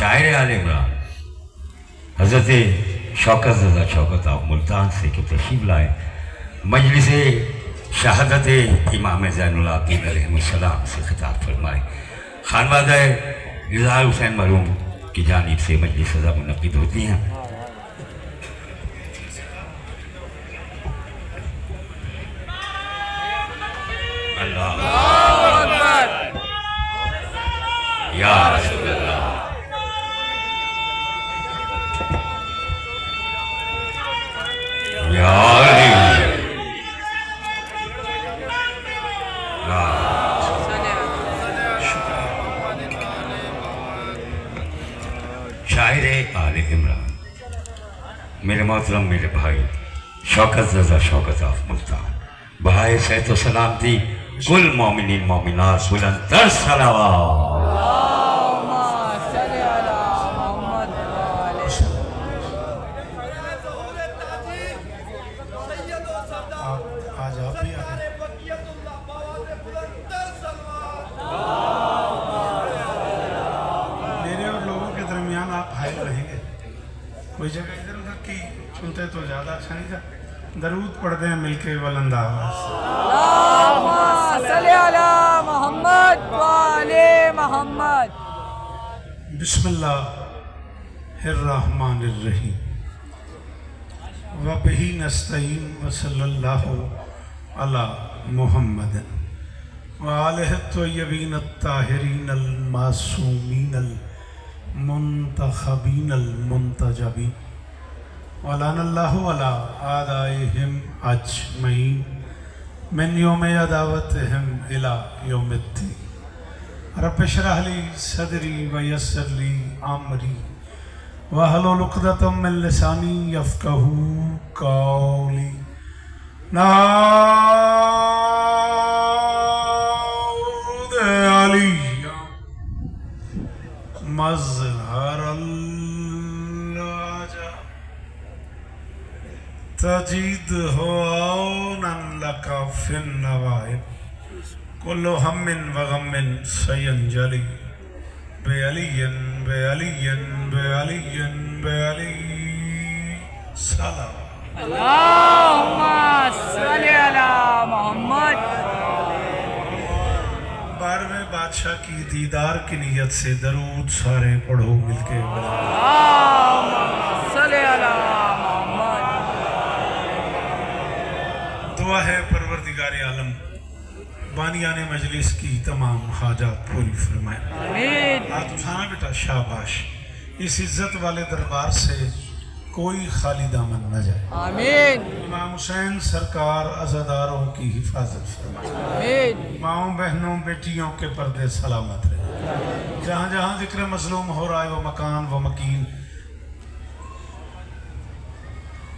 शायर आल इमरान हज़रत शौकत रज़ा शौकत आप मुल्तान से कि तशरीफ़ लाए मजलिस शहादत इमाम ज़ैनुल आबिदीन अलैहिस्सलाम से खिताब फरमाए। खानवादा इज़हार हुसैन मरहूम की जानिब से मजलिस सज़ा मुनक़िद होती हैं। अल्लाह या रसूल अल्लाह। या अली शायर आल इमरान मेरे मोहतरम मेरे भाई शौकत रज़ा शौकत ऑफ मुल्तान बहाए सैत व सलामती कुल मोमिनीन मोमिनात बुलंदतर सलावत। आज आप भी मेरे और लोगों के दरमियान आप हायल रहेंगे। कोई जगह इधर उधर की सुनते तो ज़्यादा अच्छा नहीं था। दरूद पढ़ते हैं मिलके बुलंद आवाज़। बिस्मिल्लाहिर्रहमानिर्रहीम व बिही नस्तईन व सल्लल्लाहु अला मुहम्मद व आलिहि त्वय्यबीन अत्ताहिरीन अल मासूमीन अल मुंतखबीन अल मुंतजबीन वलानल्लाहु अला आदाइहिम अजमईन मिन यौम अदावतिहिम इला यौमिद्दीन। रब्ब इश्रह ली सदरी व यस्सिर ली अमरी वहलुल उक़दतम मिन लिसानी यफ़क़हू क़ौली। नाऊद अलिया मज़हरल तजीद हो औनन लका फिन नवाइब कुल्लु हम्मिन व गम्मिन सयंजलि बेअलियन बेअलियन बेअलियन बेअली सलाम। अल्लाहुम्मा सल्ली अला मोहम्मद। 12वें बादशाह की दीदार की नीयत से दरूद सारे पढ़ो मिलके। अल्लाहुम्मा सल्ली अला मोहम्मद। दुआ है परवरदिगार आलम बानियान मजलिस की तमाम हाजात पूरी फरमाए। आमीन। हाथ उठाना बेटा, शाबाश। इस इज्जत वाले दरबार से कोई खाली दामन न जाए। आमीन। इमाम हुसैन सरकार अज़ादारों की हिफाजत फरमाए। आमीन। माओं बहनों बेटियों के पर्दे सलामत रहे। जहाँ जहाँ जिक्र मजलूम हो रहा है वो मकान वो मकीन।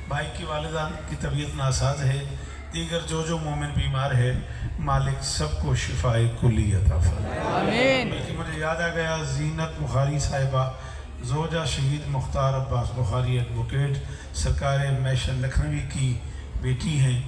भाई की वालिदा की तबीयत नासाज है, दीगर जो मोमिन बीमार है, मालिक सबको शिफाए कुल्ली अता फरमाए। आमीन। बल्कि मुझे याद आ गया ज़ीनत बुखारी साहिबा जोजा शहीद मुख्तार अब्बास बुखारी एडवोकेट सरकार मैशन लखनवी की बेटी हैं,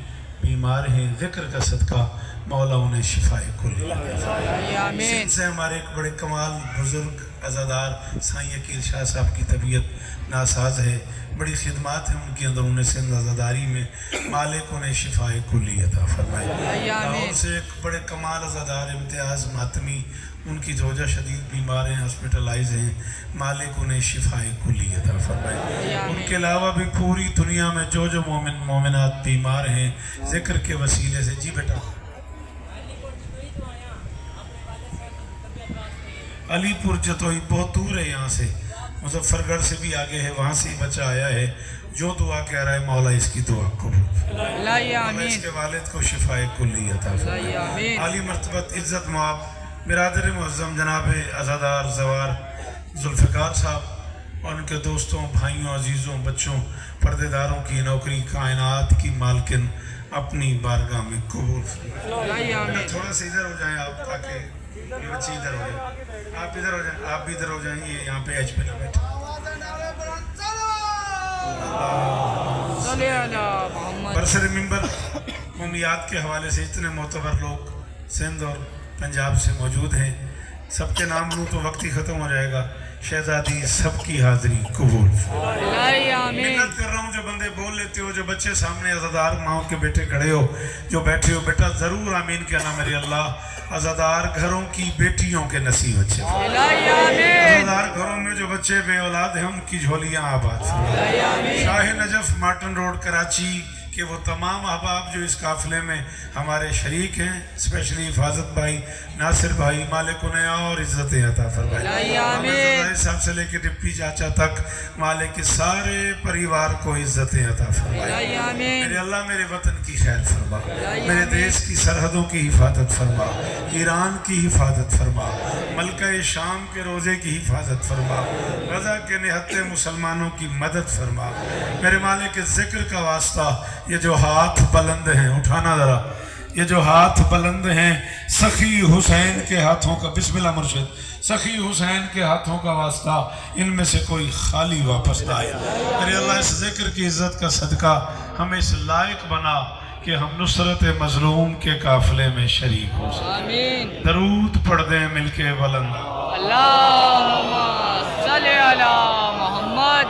बीमार हैं। ज़िक्र का सदका मौला उन्हें शिफाए कुल्ली आमीन। से हमारे एक बड़े कमाल बुजुर्ग अज़ादार साईं अकील शाह साहब की तबीयत नासाज है, बड़ी खिदमात है उनकी अंदर उन्हें सिंध अज़ादारी में, मालिक उन्हें शिफाए कुल्ली अता फरमाए। लाहौर से एक बड़े कमाल अज़ादार इम्तियाज़ मातमी, उनकी जोजा शदीद बीमार हैं, हॉस्पिटलाइज हैं, मालिक उन्हें शिफाए कुल्ली अता फरमाए। उनके अलावा भी पूरी दुनिया में जो मोमिन मोमिनात बीमार हैं, ज़िक्र के वसीले से। जी बेटा, अलीपुर जतोई बहुत दूर है यहाँ से, मुजफ्फरगढ़ से भी आगे है, वहाँ से ही बच्चा आया है। जो दुआ कह रहा है मौला इसकी दुआ कबूल, इसके वालिद को शिफाए कुल्ली अता फरमाए। आली मर्तबत इज्जत माब बिरादर मुअज़्ज़म जनाब अज़ादार ज़वार जुल्फ़िकार साहब और उनके दोस्तों भाइयों अजीज़ों बच्चों पर्देदारों की नौकरी कायनात की मालकिन अपनी बारगाह में कबूल फरमाए। थोड़ा सा इधर हो जाएं आप, ताकि ये बच्चे इधर हो जाए, आप इधर हो जाए, आप भी इधर हो जाएंगे, यहाँ पे एज पे ना बैठे। बरसर मिंबर उम्मियात के हवाले से इतने मोतबर लोग सिंध और पंजाब से मौजूद हैं, सबके नाम लूँ तो वक्त ही ख़त्म हो जाएगा। शहजादी सबकी हाजिरी कबूल। इलाही आमीन। मिन्नत कर रहा हूँ, जो बंदे बोल लेते हो, जो बच्चे सामने अज़ादार माओ के बेटे खड़े हो, जो बैठे हो, बेटा जरूर आमीन कहना मेरे अल्लाह। अज़ादार घरों की बेटियों के नसीब अच्छे, इलाही आमीन। अज़ादार घरों में जो बच्चे बे औलाद हैं उनकी झोलियाँ आबाद। Shah Najaf Marton road Karachi कि वो तमाम अहबाब जो इस काफ़िले में हमारे शरीक हैं, स्पेशली हिफाजत भाई, नासिर भाई, मालिक उन्हें और इज़्ज़तें अता फरमाए। साहब से लेके डिप्टी चाचा तक मालिक के सारे परिवार को इज़्ज़तें अता फरमाए। मेरे अल्लाह मेरे वतन की खैर फरमा, मेरे देश की सरहदों की हिफाजत फरमा, ईरान की हिफाजत फरमा, मलका शाम के रोज़े की हिफाजत फरमा, गज़ा के निहत्ते मुसलमानों की मदद फरमा। मेरे मालिक के ज़िक्र का वास्ता ये जो हाथ बुलंद हैं, उठाना ज़रा, ये जो हाथ बुलंद हैं सखी हुसैन के हाथों का, बिस्मिल्लाह मुर्शिद, सखी हुसैन के हाथों का वास्ता, इनमें से कोई खाली वापस ना आए। मेरे अल्लाह इस जिक्र की इज़्ज़त का सदका हमें इस लायक बना कि हम नुसरत मजलूम के काफिले में शरीक हो सकें। दरूद पढ़ दें मिलके बुलंद। अल्लाहुम्मा सल्ली अला मोहम्मद।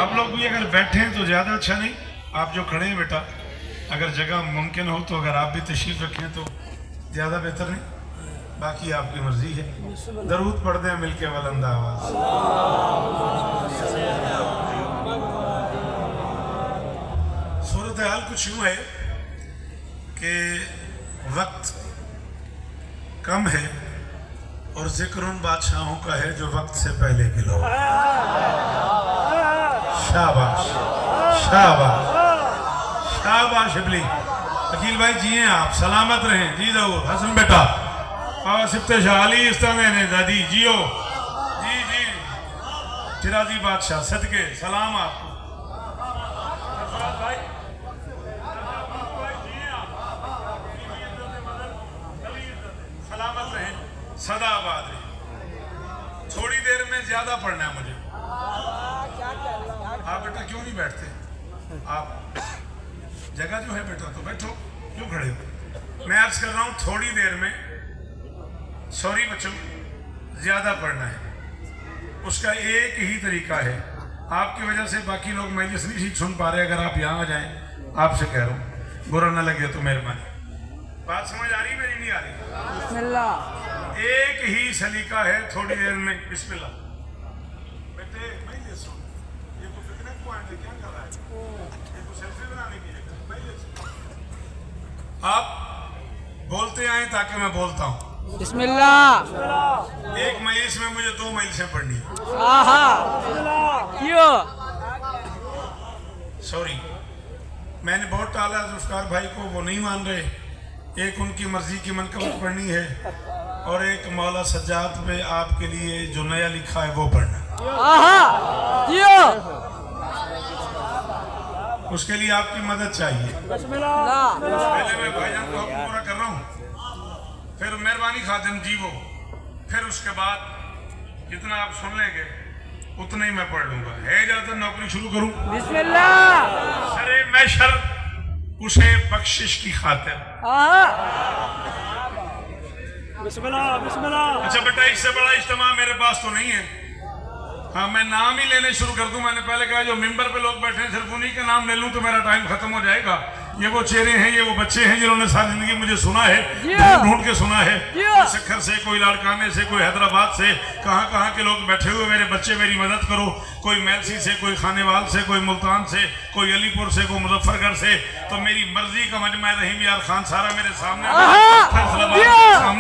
आप लोग भी अगर बैठे हैं तो ज़्यादा अच्छा नहीं, आप जो खड़े हैं बेटा, अगर जगह मुमकिन हो तो अगर आप भी तशरीफ़ रखें तो ज़्यादा बेहतर नहीं, बाकी आपकी मर्जी है। दरूद पढ़ दें मिलके बुलंद आवाज़। सूरत हाल कुछ यूँ है कि वक्त कम है और जिक्र उन बादशाहों का है जो वक्त से पहले के लोग। शाबाश शाबाश शाबाश शिबली। अकील भाई जिए आप, सलामत रहें, जी जरूर। हसन बेटा और सिफ्ते शाली इस तरह ने दादी जियो, जी जी चिराजी बादशाह सदके सलाम आपको। सलामत रहें, सदा आबाद रहें। थोड़ी देर में ज्यादा पढ़ना है मुझे। आप बेटा क्यों नहीं बैठते? आप जगह जो है बेटा तो बैठो, क्यों खड़े हो? मैं अर्ज कर रहा हूँ थोड़ी देर में, सॉरी बच्चों, ज्यादा पढ़ना है। उसका एक ही तरीका है, आपकी वजह से बाकी लोग मजलिस नहीं ठीक सुन पा रहे। अगर आप यहाँ आ जाएं, आपसे कह रहा हूँ, बुरा ना लगे तो मेहरबानी। बात समझ आ रही मेरी? नहीं आ रही? बिस्मिल्लाह। एक ही सलीका है थोड़ी देर में। बिस्मिल्लाह बेटे, मजलिस सुन। ये तो पिकनिक पॉइंट है, क्या कर रहा है? ये तो सेल्फी बनाने की जगह। आप बोलते आए ताकि मैं बोलता हूँ। बिस्मिल्लाह। एक मजलिस में मुझे 2 मजलिसें पढ़नी है। क्यों? सॉरी, मैंने बहुत टाला जुल्फकार भाई को, वो नहीं मान रहे। एक उनकी मर्जी की मनकबत पढ़नी है और एक मौला सज्जाद पे आपके लिए जो नया लिखा है वो पढ़ना। उसके लिए आपकी मदद चाहिए। पहले मैं भाईजान को हुक्म पूरा कर रहा हूँ, फिर मेहरबानी खातिन जी वो, फिर उसके बाद जितना आप सुन लेंगे उतना ही मैं पढ़ लूंगा। है इजाजत नौकरी शुरू करूँ? बिस्मिल्लाह। सरे मैशर उसे बख्शिश की खातिर। बिस्मिल्लाह बिस्मिल्लाह। अच्छा बेटा, इससे बड़ा इज्तिमा मेरे पास तो नहीं है। हाँ, मैं नाम ही लेने शुरू कर दूं। मैंने पहले कहा जो मिंबर पे लोग बैठे हैं सिर्फ उन्हीं के नाम ले लूं तो मेरा टाइम खत्म हो जाएगा। ये वो चेहरे हैं, ये वो बच्चे हैं जिन्होंने सारी जिंदगी मुझे सुना है, ढूंढ के सुना है। कोई सखर से, कोई लाड़काने से, कोई हैदराबाद से, कहाँ के लोग बैठे हुए मेरे बच्चे, मेरी मदद करो। कोई मैलसी से, कोई खानेवाल से, कोई मुल्तान से, कोई अलीपुर से, कोई मुजफ्फरगढ़ से। तो मेरी मर्जी का मजमा रहीम यार खान सारा मेरे सामने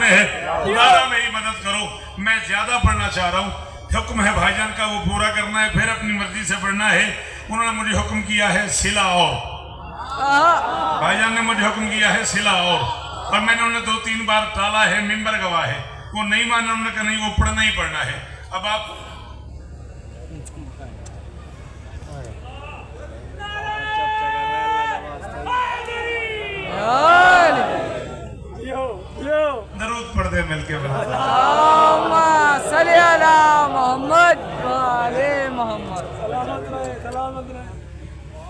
है। खुदा मेरी मदद करो। मैं ज्यादा पढ़ना चाह रहा हूँ। हुक्म है भाईजान का, वो पूरा करना है, फिर अपनी मर्जी से पढ़ना है। उन्होंने मुझे हुक्म किया है सिला और, भाईजान ने मुझे हुक्म किया है सिला और मैंने उन्हें 2-3 बार टाला है, मिंबर गवाह है। वो नहीं माना, उन्होंने कहा नहीं वो पढ़ना ही पढ़ना है। अब आप दरूद पढ़ दे मिलके।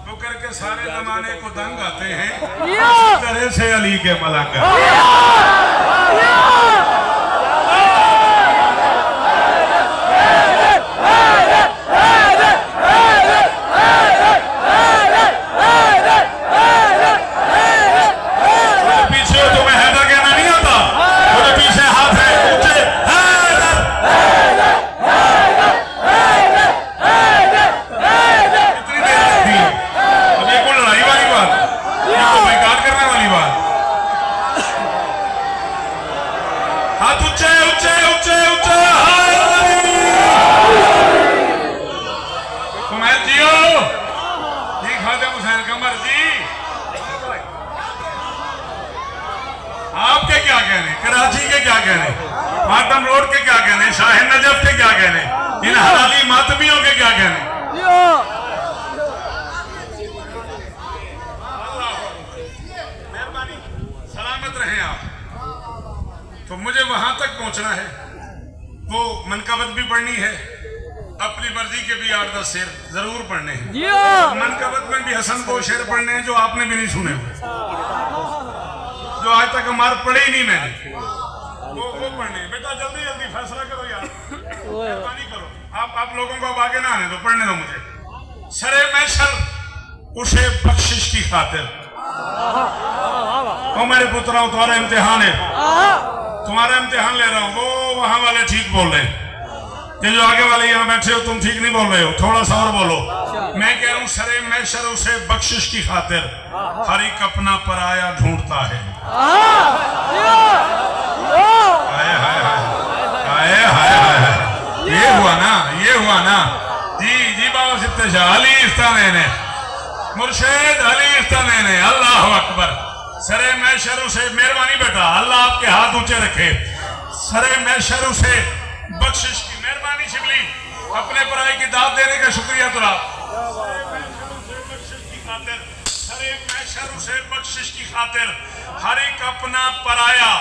तो करके सारे जमाने को दंग आते हैं, इस तरह से अली के मलंग। के क्या कहने, शाह नजफ के क्या कहने, इन हलाली मातमियों के क्या कहने। मेहरबानी, सलामत रहें आप। तो मुझे वहां तक पहुंचना है, वो मनकबत भी पढ़नी है, अपनी मर्जी के भी 8-10 शेर जरूर पढ़ने हैं। मनकबत में भी हसन को शेर पढ़ने हैं जो आपने भी नहीं सुने हुए, जो आज तक हमारे पढ़े ही नहीं मैंने, वो पढ़ने। बेटा जल्दी जल्दी फैसला करो यार, मेहरबानी करो। आप लोगों को अब आगे ना आने दो, पढ़ने दो मुझे। सरे मैशर उसे बख्शिश की खातिर, ओ मेरे पुत्रों तुम्हारा इम्तिहान है, तुम्हारा इम्तिहान ले रहा हूँ। वो वहां वाले ठीक बोल रहे हैं, ये जो आगे वाले यहाँ बैठे हो तुम ठीक नहीं बोल रहे हो, थोड़ा सा और बोलो। मैं कह रहा हूँ सरे मैशर उसे बख्शिश की खातिर हर एक अपना पराया ढूंढता है। हाय हाय हाय हाय हाय, ये हुआ ना, ये हुआ ना। जी जी बाबा सिद्ध शाह अली इस्ताने ने, मुर्शिद अली इस्ताने ने, अल्लाह अकबर। सरे मैशर उसे, मेहरबानी बेटा, अल्लाह आपके हाथ ऊंचे रखे। सरे मैशर उसे बख्शिश की, मेहरबानी शिबली, अपने पराई की दाद देने का शुक्रिया तुरा। बख्शिश की खातिर हर एक अपना पराया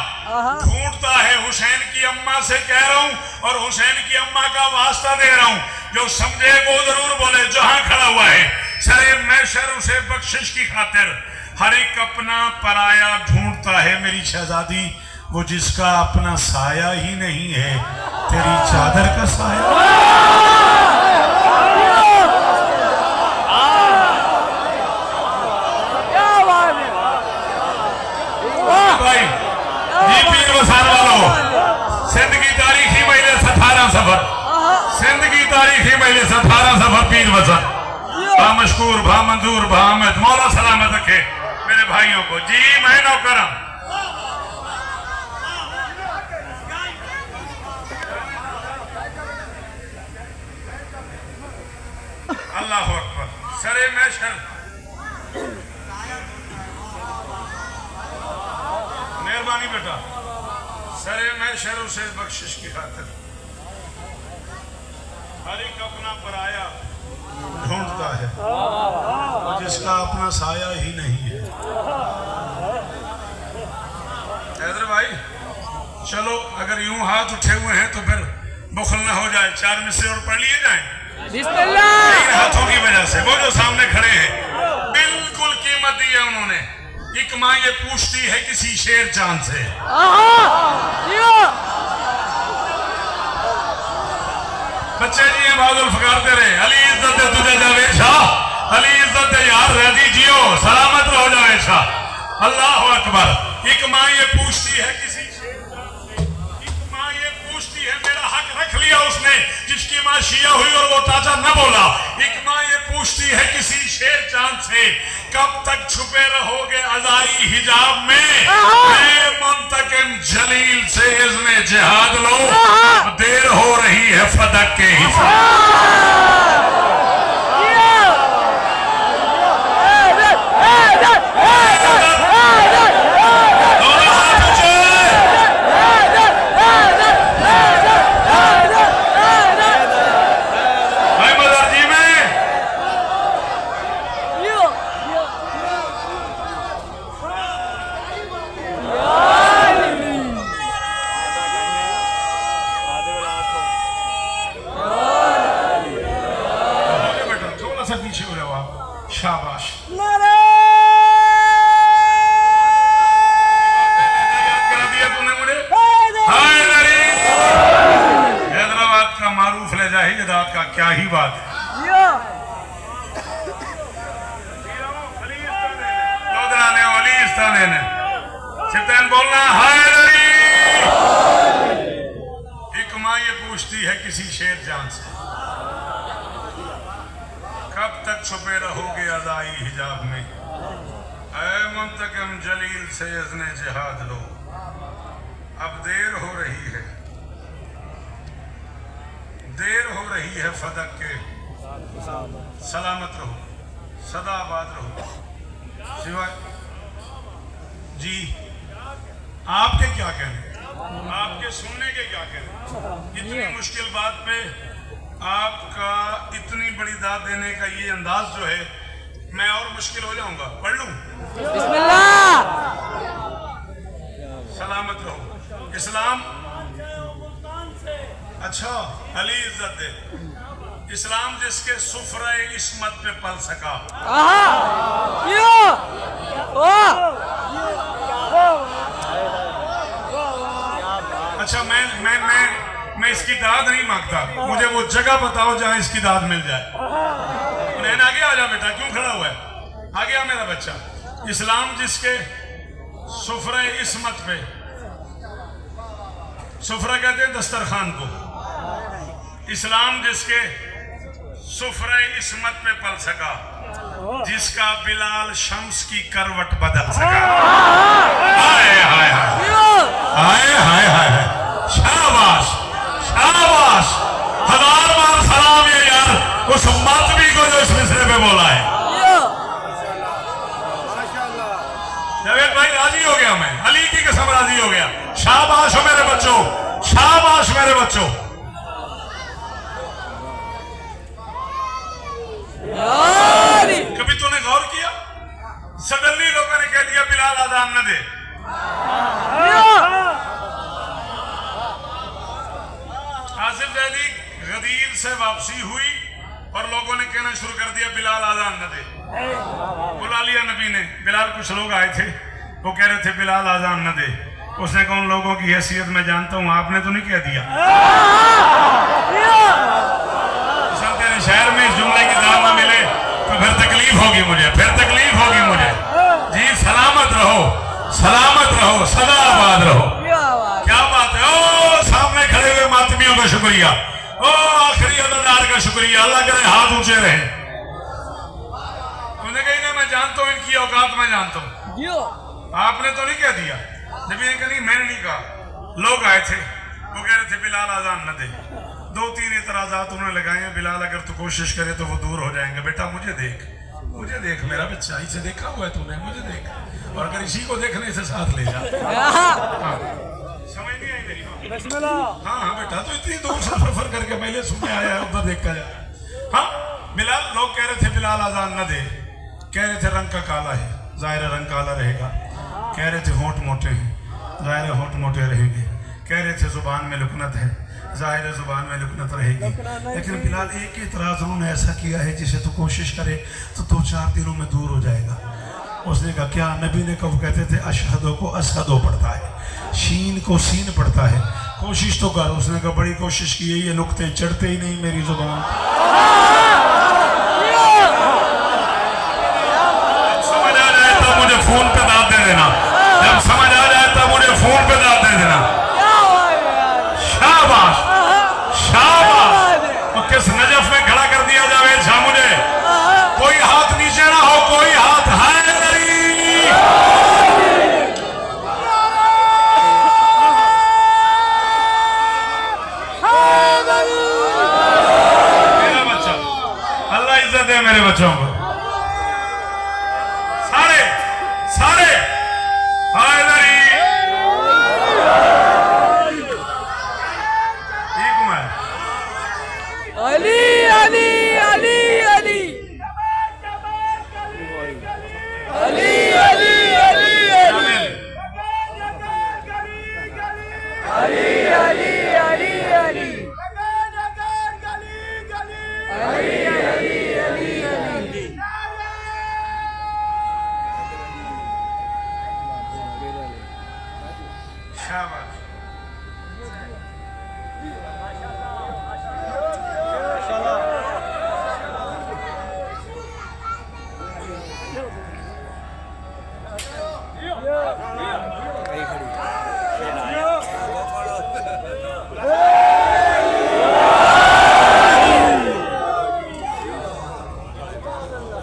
ढूंढता है। हुसैन की अम्मा से कह रहा हूं और हुसैन की अम्मा का वास्ता दे रहा हूं, जो समझे वो जरूर बोले जहां खड़ा हुआ है। सरे मैशर उसे बख्शिश की खातिर हर एक अपना पराया ढूंढता है। मेरी शहजादी, वो जिसका अपना साया ही नहीं है, तेरी चादर का साया। भाई ये पीर वसान वालों, सिंध की तारीखी महीने 18 सफर, सिंध की तारीखी महीने 18 सफर पीर वसान, भा मशकूर, भा मंजूर, भा अहमद, मौला सलामत रखे मेरे भाइयों को। जी मैं नौकरम। अल्लाह अकबर। सरे मैशर, मेहरबानी बेटा, सरे मैशर उसे बख्शिश की खातिर हर एक अपना पराया ढूंढता है, जिसका अपना साया ही नहीं है। हैदर भाई चलो, अगर यूं हाथ उठे हुए हैं तो फिर बुखल ना हो जाए, 4 मिसरे और पढ़ लिए जाए इन हाथों की वजह से। वो जो सामने खड़े हैं बिल्कुल कीमत दी है उन्होंने। एक माँ ये पूछती है किसी शेर चांद से, बच्चे जी हैं बहादुर फकार दे रहे, अली इज्जत तुझे जावे शाह, अली इज्जत यार रह जियो, सलामत रहो जावे शाह। अल्लाह अकबर। एक माँ ये पूछती है किसी शेर चांद से, एक माँ ये पूछती है, मेरा हक रख लिया उसने जिसकी माँ शिया हुई और वो ताजा न बोला। एक माँ ये पूछती है किसी शेर चांद से, कब तक छुपे रहोगे अज़ाई हिजाब में, मैं मुंतकिम जलील से इज़्ने जिहाद लो, देर हो रही है फदक के हिसाब। शाबाश। हैदराबाद का मारूफ ले जाए जदाद का क्या ही बात है। सितैन बोलना हैदरी। एक माँ ये पूछती है किसी शेर जान से, कब तक छुपे रहोगे अज़ाई हिजाब में, ऐ मुंतकिम जलील से इज़्ने जिहाद लो, अब देर हो रही है, देर हो रही है फदक के, सलामत रहो, सदा आबाद रहो। सिवाय जी आपके क्या कहने, आपके सुनने के क्या करें? इतनी मुश्किल बात पे आपका इतनी बड़ी दाद देने का ये अंदाज जो है, मैं और मुश्किल हो जाऊंगा। पढ़ लूं? बिस्मिल्लाह। सलामत रहो। इस्लाम, अच्छा अली इज्जत दे। इस्लाम जिसके सुफरे इस्मत पे पल सका। अच्छा मैं इसकी दाद नहीं मांगता, मुझे वो जगह बताओ जहां इसकी दाद मिल जाए। नैन आगे आ जा बेटा, क्यों खड़ा हुआ है? आगे आ मेरा बच्चा। इस्लाम जिसके सुफरे इस्मत पे, सुफरा कहते हैं दस्तरखान को, इस्लाम जिसके सुफरे इस्मत पे पल सका, जिसका बिलाल शम्स की करवट बदल सका। हाय हाय हाय हाय हाय हाय, शाबाश शाबाश, 1000 बार सलाम ये यार उस मातमी को जो इस मिसरे पे बोला है। जावेद भाई राजी हो गया, मैं अली की कसम राजी हो गया। शाबाश हो मेरे बच्चों, शाबाश मेरे बच्चों। कभी तूने गौर किया, सडनली लोगों ने कह दिया बिलाल आजान न दे। आसिफ जैदी गदीर से वापसी हुई और लोगों ने कहना शुरू कर दिया बिलाल आजान न दे। बुला लिया नबी ने। बिलाल, कुछ लोग आए थे, वो कह रहे थे बिलाल आजान न दे। उसने कहा उन लोगों की हैसियत मैं जानता हूं, आपने तो नहीं कह दिया। तेरे शहर में इस जुमले की दाद न मिले तो फिर तकलीफ होगी मुझे, फिर तकलीफ होगी मुझे। जी सलामत रहो, सलामत रहो, सदा आबाद रहो। क्या बात है। ओ सामने खड़े हुए मातमियों का शुक्रिया, ओ आखिरी अदादार का शुक्रिया। अल्लाह करे हाथ ऊंचे रहे। तुमने कही ना मैं जानता हूं इनकी औकात, मैं जानता हूं। आपने तो नहीं कह दिया। नबी ने कहा नहीं मैंने नहीं कहा। लोग आए थे, वो कह रहे थे बिलाल आजान न दे। 2-3 एतराजात उन्होंने लगाए हैं। बिलाल अगर तू कोशिश करे तो वो दूर हो जाएंगे। बेटा मुझे देख, मुझे देख मेरा बच्चा, इसे देखा हुआ है तूने, मुझे देख। और अगर इसी को देखने से साथ ले जा। हाँ। समझ नहीं आई मेरी बात? हाँ हाँ बेटा, तो इतनी दूर से सफर करके पहले सुनने आया है, उधर देख कर जा। हाँ बिलाल, लोग कह रहे थे बिलाल आजान न दे। कह रहे थे रंग का काला है, जाहिर रंग काला रहेगा। कह रहे थे होंठ मोटे हैं, जाहिर होंठ मोटे रहेंगे। कह रहे थे जुबान में लुकनत है, जाहिर जुबान में लुकनत रहेगी। लेकिन बिलाल एक ही इतराज उन्होंने ऐसा किया है जिसे तो कोशिश करे तो 2-4 दिनों में दूर हो जाएगा। उसने कहा क्या? नबी ने कब कहते थे अशहदो को असहदो पढ़ता है, शीन को सीन पढ़ता है, कोशिश तो कर। उसने कहा बड़ी कोशिश की है, ये नुक्ते चढ़ते ही नहीं मेरी जुबान। समझ आ जाए तो मुझे फोन पे दाद दे देना, जब समझ आ जाए तो मुझे फोन पे दाद दे देना। शाबाश शाबाश। तो किस नजफ में खड़ा कर दिया जावे शाह मुझे? कोई हाथ नीचे ना हो, कोई हाथ है नहीं। मेरा बच्चा, अल्लाह इज्जत दे मेरे बच्चों को। सारे सारे हैदरी अली अली अली अली अली अली अली अली अली अली अली शाबाश।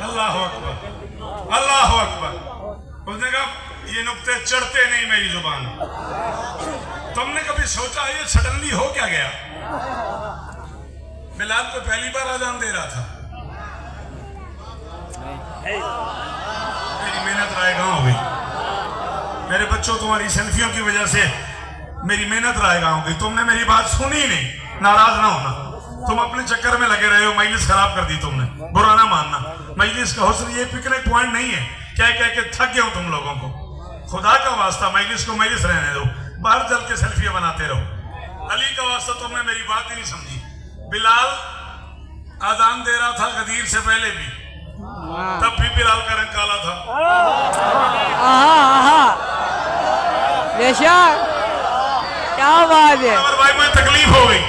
अल्लाह अकबर, अल्लाह अकबर। उसने कहा ये नुक्ते चढ़ते नहीं मेरी जुबान। तुमने कभी सोचा ये सडनली हो क्या गया? बिलाल को पहली बार आजान दे रहा था। मेरी मेहनत रायगां हो गई। मेरे बच्चों, तुम्हारी सेल्फियों की वजह से मेरी मेहनत रायगा होगी। तुमने मेरी बात सुनी नहीं, नाराज ना होना। तुम अपने चक्कर में लगे रहे हो, मजलिस खराब कर दी तुमने, बुरा ना मानना। मजलिस का हुस्न ये पिकनिक पॉइंट नहीं है। कह कह के थक गया हूं तुम लोगों को। खुदा का वास्ता मजलिस को मजलिस रहने दो, बाहर चल के सेल्फियां बनाते रहो। अली का वास्ता तुमने मेरी बात ही नहीं समझी। बिलाल आजान दे रहा था गदीर से पहले भी, तब भी बिलाल का रंग काला था। बेशक, क्या बात है। भाई मुझे तकलीफ हो गई,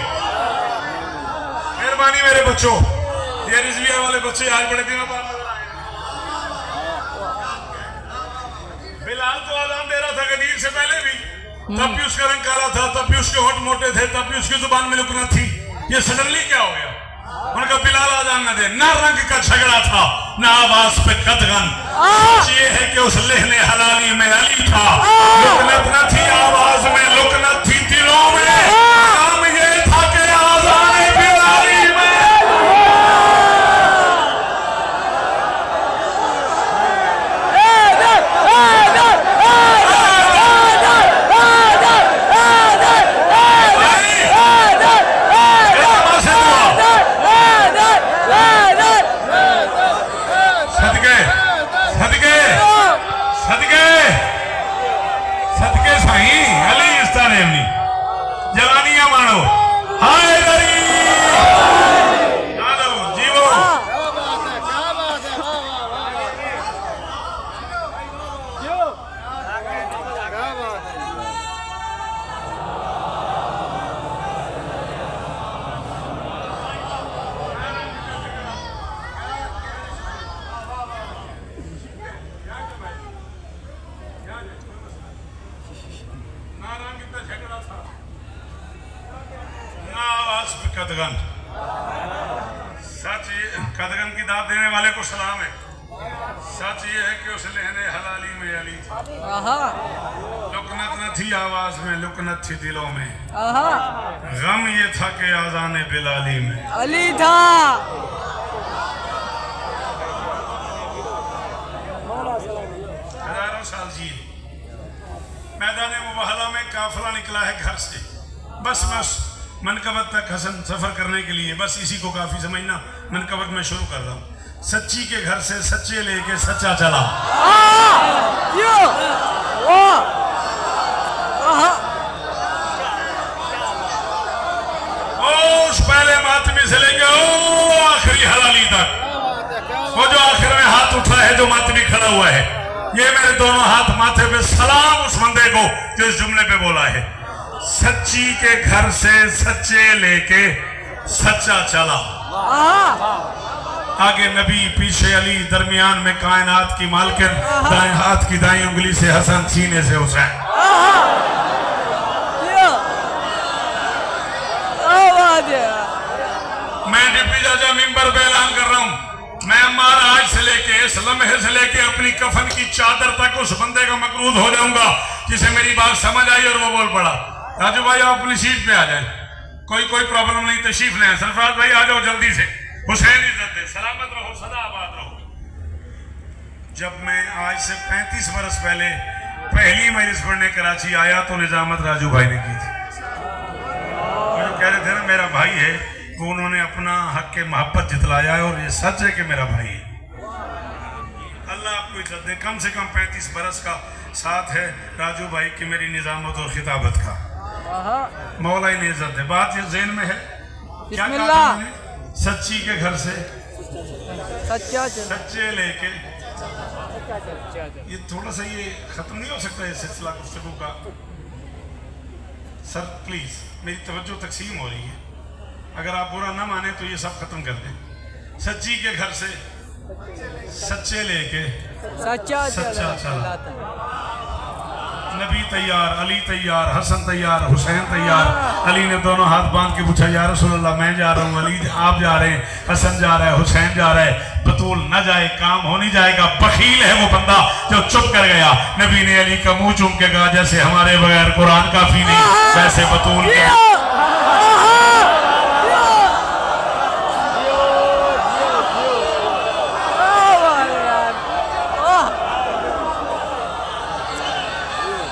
मेहरबानी मेरे बच्चों। ये रिजविया वाले बच्चे आज बड़े दिनों बाद नजर आए। बिलाल तो आजान दे रहा था गदीर से पहले भी, तब भी उसका रंग काला था, तब भी उसके होंठ मोटे थे, तब भी उसकी जुबान में लुकना थी। ये सडनली क्या हो गया? उनका बिलाल आजान न दे। ना रंग का झगड़ा था, ना आवाज पे कदगन। ये है कि उस लेहने हलाली में अली था। लुकनत न थी आवाज में, लुकनत थी दिलों में। काम ये था कि आजान बिलाली में जवानियां मानो। हाय दरी जीवो। कदगन सच, कदगन की दाद देने वाले को सलाम है। सच ये है कि उस लेहने हलाली में अली था। लुकनत न थी आवाज में, लुकनत थी दिलों में। गम ये था कि आजान बिलाली में अली था। हजारों साल जी मैदान मुबाहला में काफिला निकला है घर से, बस मनकबत तक हसन सफर करने के लिए। बस इसी को काफी समझना। मनकबत में शुरू कर रहा हूँ। सच्ची के घर से सच्चे लेके सच्चा चला। उस पहले मातमी से लेके आखिरी हलाली तक, वो जो आखिर में हाथ उठा है, जो मातमी खड़ा हुआ है, ये मेरे दोनों हाथ माथे पे सलाम उस बंदे को जो इस जुमले पे बोला है। सच्ची के घर से सच्चे लेके सच्चा चला। आगे नबी, पीछे अली, दरमियान में कायनात की मालकिन, दाएं हाथ की दाएं उंगली से हसन, सीने से हुसैन। मैं डिप्टी चाचा मिंबर पे ऐलान कर रहा हूं, मैं अम्मार आज से लेके, इस लम्हे से लेके अपनी कफन की चादर तक उस बंदे का मकरूद हो जाऊंगा जिसे मेरी बात समझ आई और वो बोल पड़ा। राजू भाई आप अपनी सीट पे आ जाए, कोई प्रॉब्लम नहीं, तशरीफ लें। सरफराज भाई आ जाओ जल्दी से। हुसैन इज्जत दे, सलामत रहो, सदा आबाद रहो। जब मैं आज से 35 बरस पहले पहली मजलिस पढ़ने कराची आया तो निजामत राजू भाई ने की थी। वो कह रहे थे ना मेरा भाई है, वो उन्होंने अपना हक के मोहब्बत जितलाया है और ये सच है कि मेरा भाई है। अल्लाह आपको इज्जत दे। कम से कम 35 बरस का साथ है राजू भाई की मेरी निजामत और खिताबत का। मौला ही इज्जत दे। बात ये ज़हन में है क्या कहा मैंने? सच्ची के घर से सच्चे लेके। ये थोड़ा सा ये खत्म नहीं हो सकता ये सिलसिला गुफ्तगू का? सर प्लीज मेरी तवज्जो तकसीम हो रही है, अगर आप बुरा ना माने तो ये सब खत्म कर दें। सच्ची के घर से सच्चे लेके सच्चा चला। नबी तैयार, अली तैयार, हसन तैयार, हुसैन तैयार। अली ने दोनों हाथ बांध के पूछा, या रसूलल्लाह मैं जा रहा हूँ, अली आप जा रहे हैं, हसन जा रहा है, हुसैन जा रहा है। बतूल न जाए काम हो नहीं जाएगा। बखील है वो बंदा जो चुप कर गया। नबी ने अली का मुंह चूम के कहा, जैसे हमारे बगैर कुरान काफी नहीं, वैसे बतूल के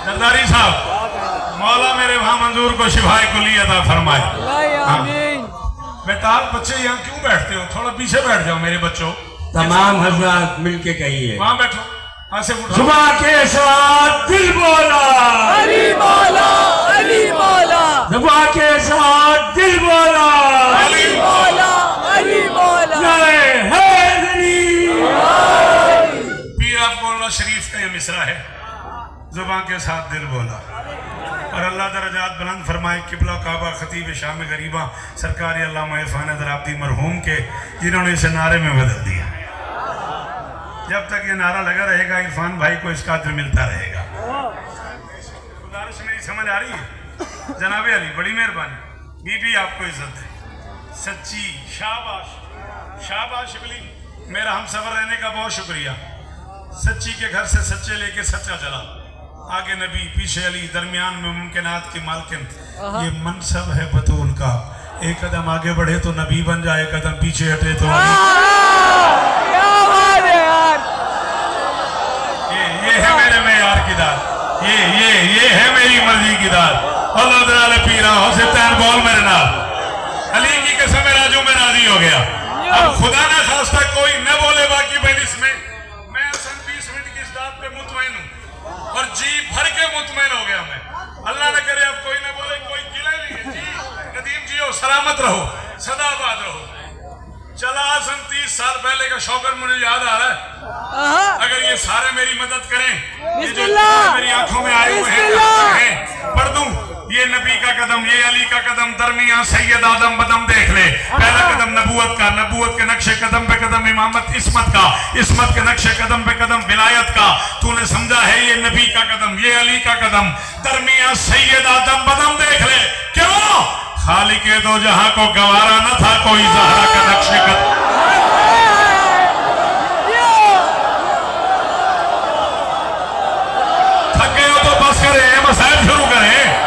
जरदारी साहब, मौला मेरे वहां को शिफाए कुली अता फरमाए। आमीन। बेटा आप बच्चे यहाँ क्यों बैठते हो? थोड़ा पीछे बैठ जाओ मेरे बच्चों। तमाम हजरात मिलके कहिए, वहां बैठो, वहां से उठो। जुबां के साथ दिल बोला, अली मौला, अली मौला, जुबां के साथ दिल बोला, अली मौला, अली मौला। नारे हैदरी। पीर आप मौला शरीफ का ये मिसरा है, जुबां के साथ दिल बोला। और अल्लाह दरजात बुलंद फरमाए। किबला काबा खतीब शाम गरीबा सरकारी अल्लामा इरफान दराब्दी मरहूम के, जिन्होंने इसे नारे में बदल दिया। जब तक ये नारा लगा रहेगा इरफान भाई को इसका अज्र मिलता रहेगा। गुजारिश मेरी समझ आ रही है? जनाब अली बड़ी मेहरबानी, बीबी आपको इज्जत है, सच्ची शाबाश शाबाश शिबली, मेरा हम सफर रहने का बहुत शुक्रिया। सच्ची के घर से सच्चे लेके सच्चा चला, आगे नबी पीछे अली, दरमियान में मुमकिनात की मालकिन। ये मनसब है बतूल का, एक कदम आगे बढ़े तो नबी बन जाए, एक कदम पीछे हटे तो अली। क्या बात है यार। ये है मेरे मेयार की दाद, ये है मेरी मर्जी की दाद। अल्लाह ताला पीरा हो से तैन बोल मेरे नाल, अली की कसम राजू में राजी हो गया। अब खुदा ना खास्ता कोई न बोले बाकी बहनिस में, मैं असन 20 मिनट की इस बात पे मुतमईन हूँ और जी भर के मुतमईन हो गया मैं। अल्लाह न करे अब कोई न बोले, कोई गिला नहीं है। जी नदीम जी हो, सलामत रहो, सदाबाद रहो। चला आसन 30 साल पहले का शौकत मुझे याद आ रहा है। अगर ये सारे मेरी मदद करें, ये जो मेरी आंखों में आए हुए हैं, पढ़ दूं ये नबी का कदम, ये अली का कदम, दरमियान सैयद आदम बदम देख ले। पहला कदम नबूवत का, नबूवत के नक्शे कदम पे कदम इमामत इस्मत का, इस्मत के नक्शे कदम पे कदम विलायत का। तूने समझा है ये नबी का कदम, ये अली का कदम, दरमियान सैयद आदम बदम देख ले। क्यों? खालिके दो जहां को गवारा न था कोई ज़हरा का नक्शे कदम। थके हो तो बस करें, मसाइल शुरू करें।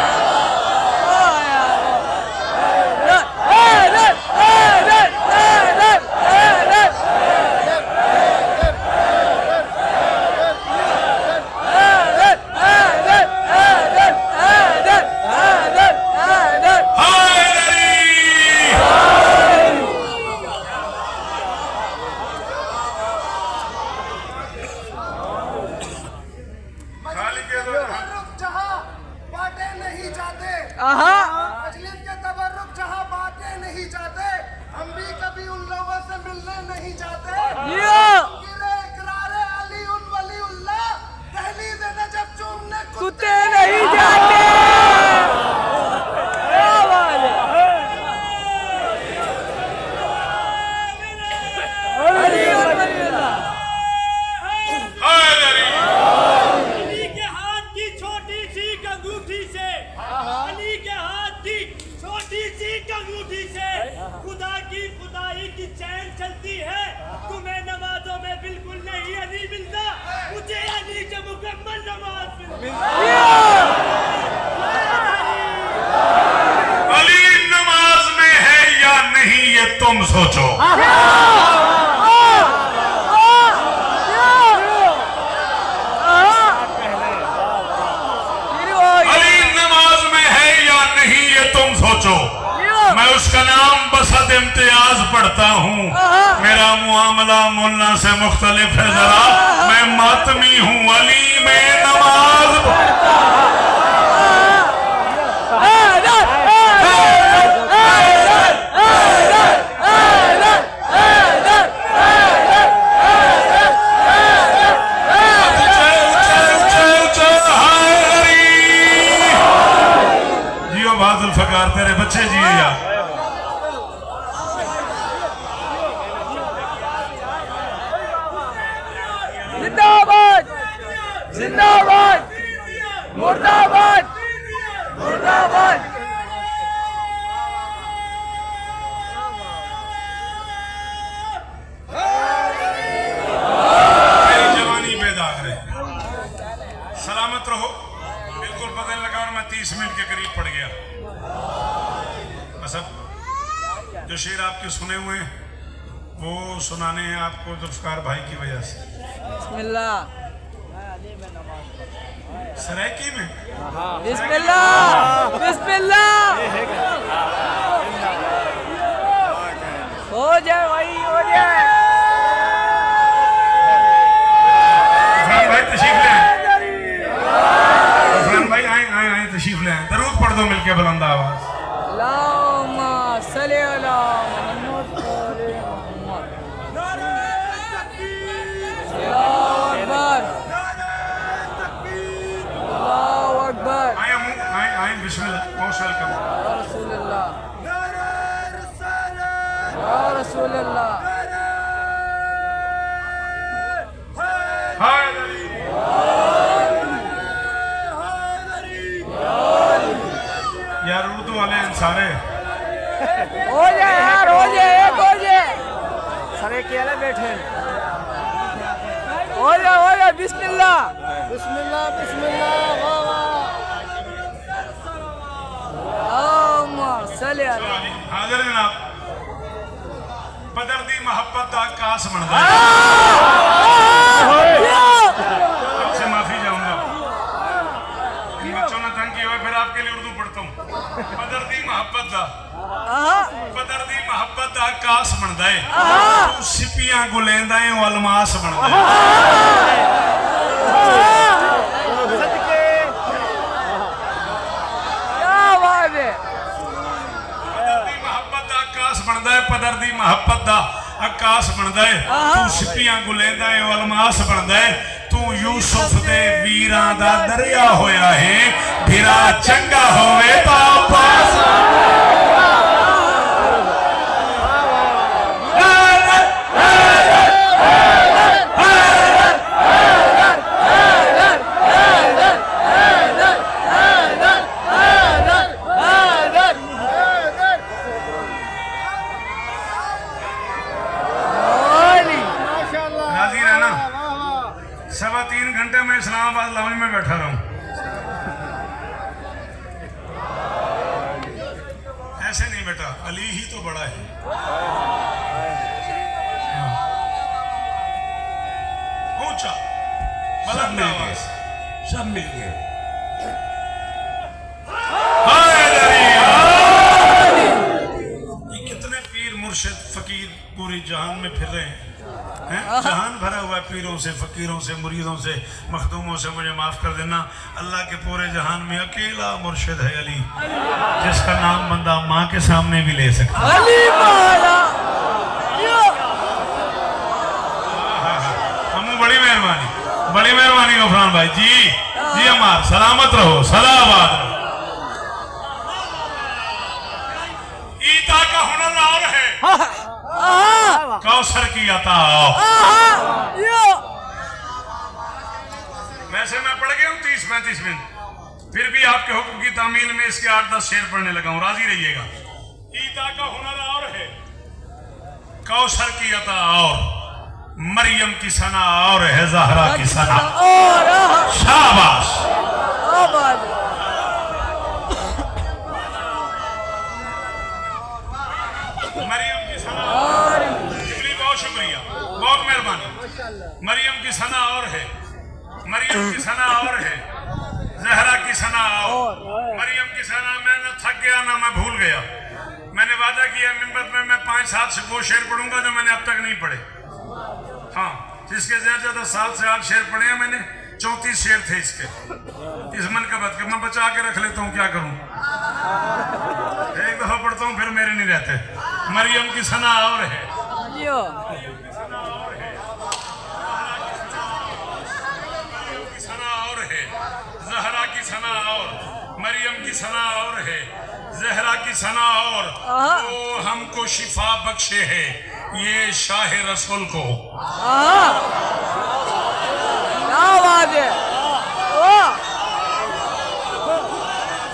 कुत्ते नहीं जाते। क्या बात है। अली के हाथ की छोटी सी अंगूठी से, अली के हाथ की छोटी सी अंगूठी से खुदा की खुदाई की चैन चलती है। तुम्हें नमाजों में बिल्कुल नहीं अली मिलता, मुझे अली से मुकम्मल नमाज मिलती। अली नमाज में है या नहीं ये तुम सोचो। अली नमाज में है या नहीं ये तुम सोचो। मैं उसका नाम बसत इम्तियाज पढ़ता हूँ, मेरा मुआमला मुन्ना से मुख्तलिफ है जरा, मैं मातमी हूँ। अली में नमाज जियो बहादुर फकार तेरे बच्चे जिए या जिंदाबाद, जिंदाबाद, मुर्दाबाद, मुर्दाबाद। जवानी बेदाग रहे, सलामत रहो। बिल्कुल पता नहीं लगा और मैं 30 मिनट के करीब पड़ गया। बस अब जो शेर आपके सुने हुए हैं वो सुनाने हैं आपको जुल्फकार भाई की वजह से। बिस्मिल्लाह। सरायकी में बिस्मिल्लाह बिस्मिल्लाह हो जाए भाई हो जाए इरफान भाई तशरीफ ले आए। इरफान भाई आए आए आए तशरीफ ले आए। दरूद पढ़ दो मिलके बुलंद आवाज। अल्लाहुम्मा सल्ली अला मुहम्मद व आले मुहम्मद। अल्लाहु अकबर अल्लाहु अकबर। आए आए आए बिस्मिल्लाह मोस्ट वेलकम। या रसूलल्लाह या रसूलल्लाह। हाय अली यार उर्दू वाले सारे हो जाए यार हो जाए एक हो जाए सारे केले बैठे हो जाए बिस्मिल्लाह बिस्मिल्लाह बिस्मिल्लाह वाह वाह अल्लाहुम्मा सल्ली अला हाजिर जनाब बदर दी मोहब्बत दा कास बनदा आपसे माफी चाहूंगा इन बच्चों ने तंग किया हुआ फिर आपके लिए उर्दू पढ़ता हूँ। बदर दी मोहब्बत दा कास बनदा है तू सिपियां गुलेंदा है वो अलमास बनदा है। क्या बात है पदर दी मोहब्बत दा आकाश बनदा है तू सिपियां गुलेंदा है वो अलमास बनदा है। तू यूसुफ दे वीरां दा दरिया होया है भिरा चंगा होवे तो पास इस्लामाबाद लाहौर में बैठा रहा हूं। ऐसे नहीं बेटा अली ही तो बड़ा है। ऊंचा बुलंद आवाज सब मिल गए। ये कितने पीर मुर्शिद फकीर पूरी जहान में फिर रहे हैं जहान भरा हुआ पीरों से फकीरों से मुरीदों से मखदूमों से। मुझे माफ कर देना अल्लाह के पूरे जहान में अकेला मुर्शिद है अली जिसका नाम बंदा माँ के सामने भी ले सकता है। अली मौला हम बड़ी मेहरबानी गफरान भाई जी जी अमार सलामत रहो सलाबाद रहो। ईता का हुनर और है कौसर की अता। वैसे मैं पढ़ गया हूँ 30-35 मिनट फिर भी आपके हुक्म की तामील में इसके 8-10 शेर पढ़ने लगा हूँ। राजी रहिएगा। ईता का हुनर और है कौसर की अता और मरियम की सना और है ज़हरा की सना। शाबाश मरियम की सना बहुत शुक्रिया बहुत मेहरबानी। मरियम की सना और है मरियम की सना और है ज़हरा की सना और मरियम की सना। मैं न थक गया ना मैं भूल गया। मैंने वादा किया मिंबर में मैं 5-7 से वो शेर पढ़ूंगा जो मैंने अब तक नहीं पढ़े। हाँ जिसके ज्यादा 7 से 8 शेर पढ़े हैं मैंने। 34 शेर थे इसके। इस मन का बात मैं बचा के रख लेता हूँ क्या करूँ। एक दफा पढ़ता हूँ फिर मेरे नहीं रहते। मरियम की सना और है ज़हरा की सना और मरियम की सना और है ज़हरा की सना और वो हमको शिफा बख्शे है ये शाह रसूल को।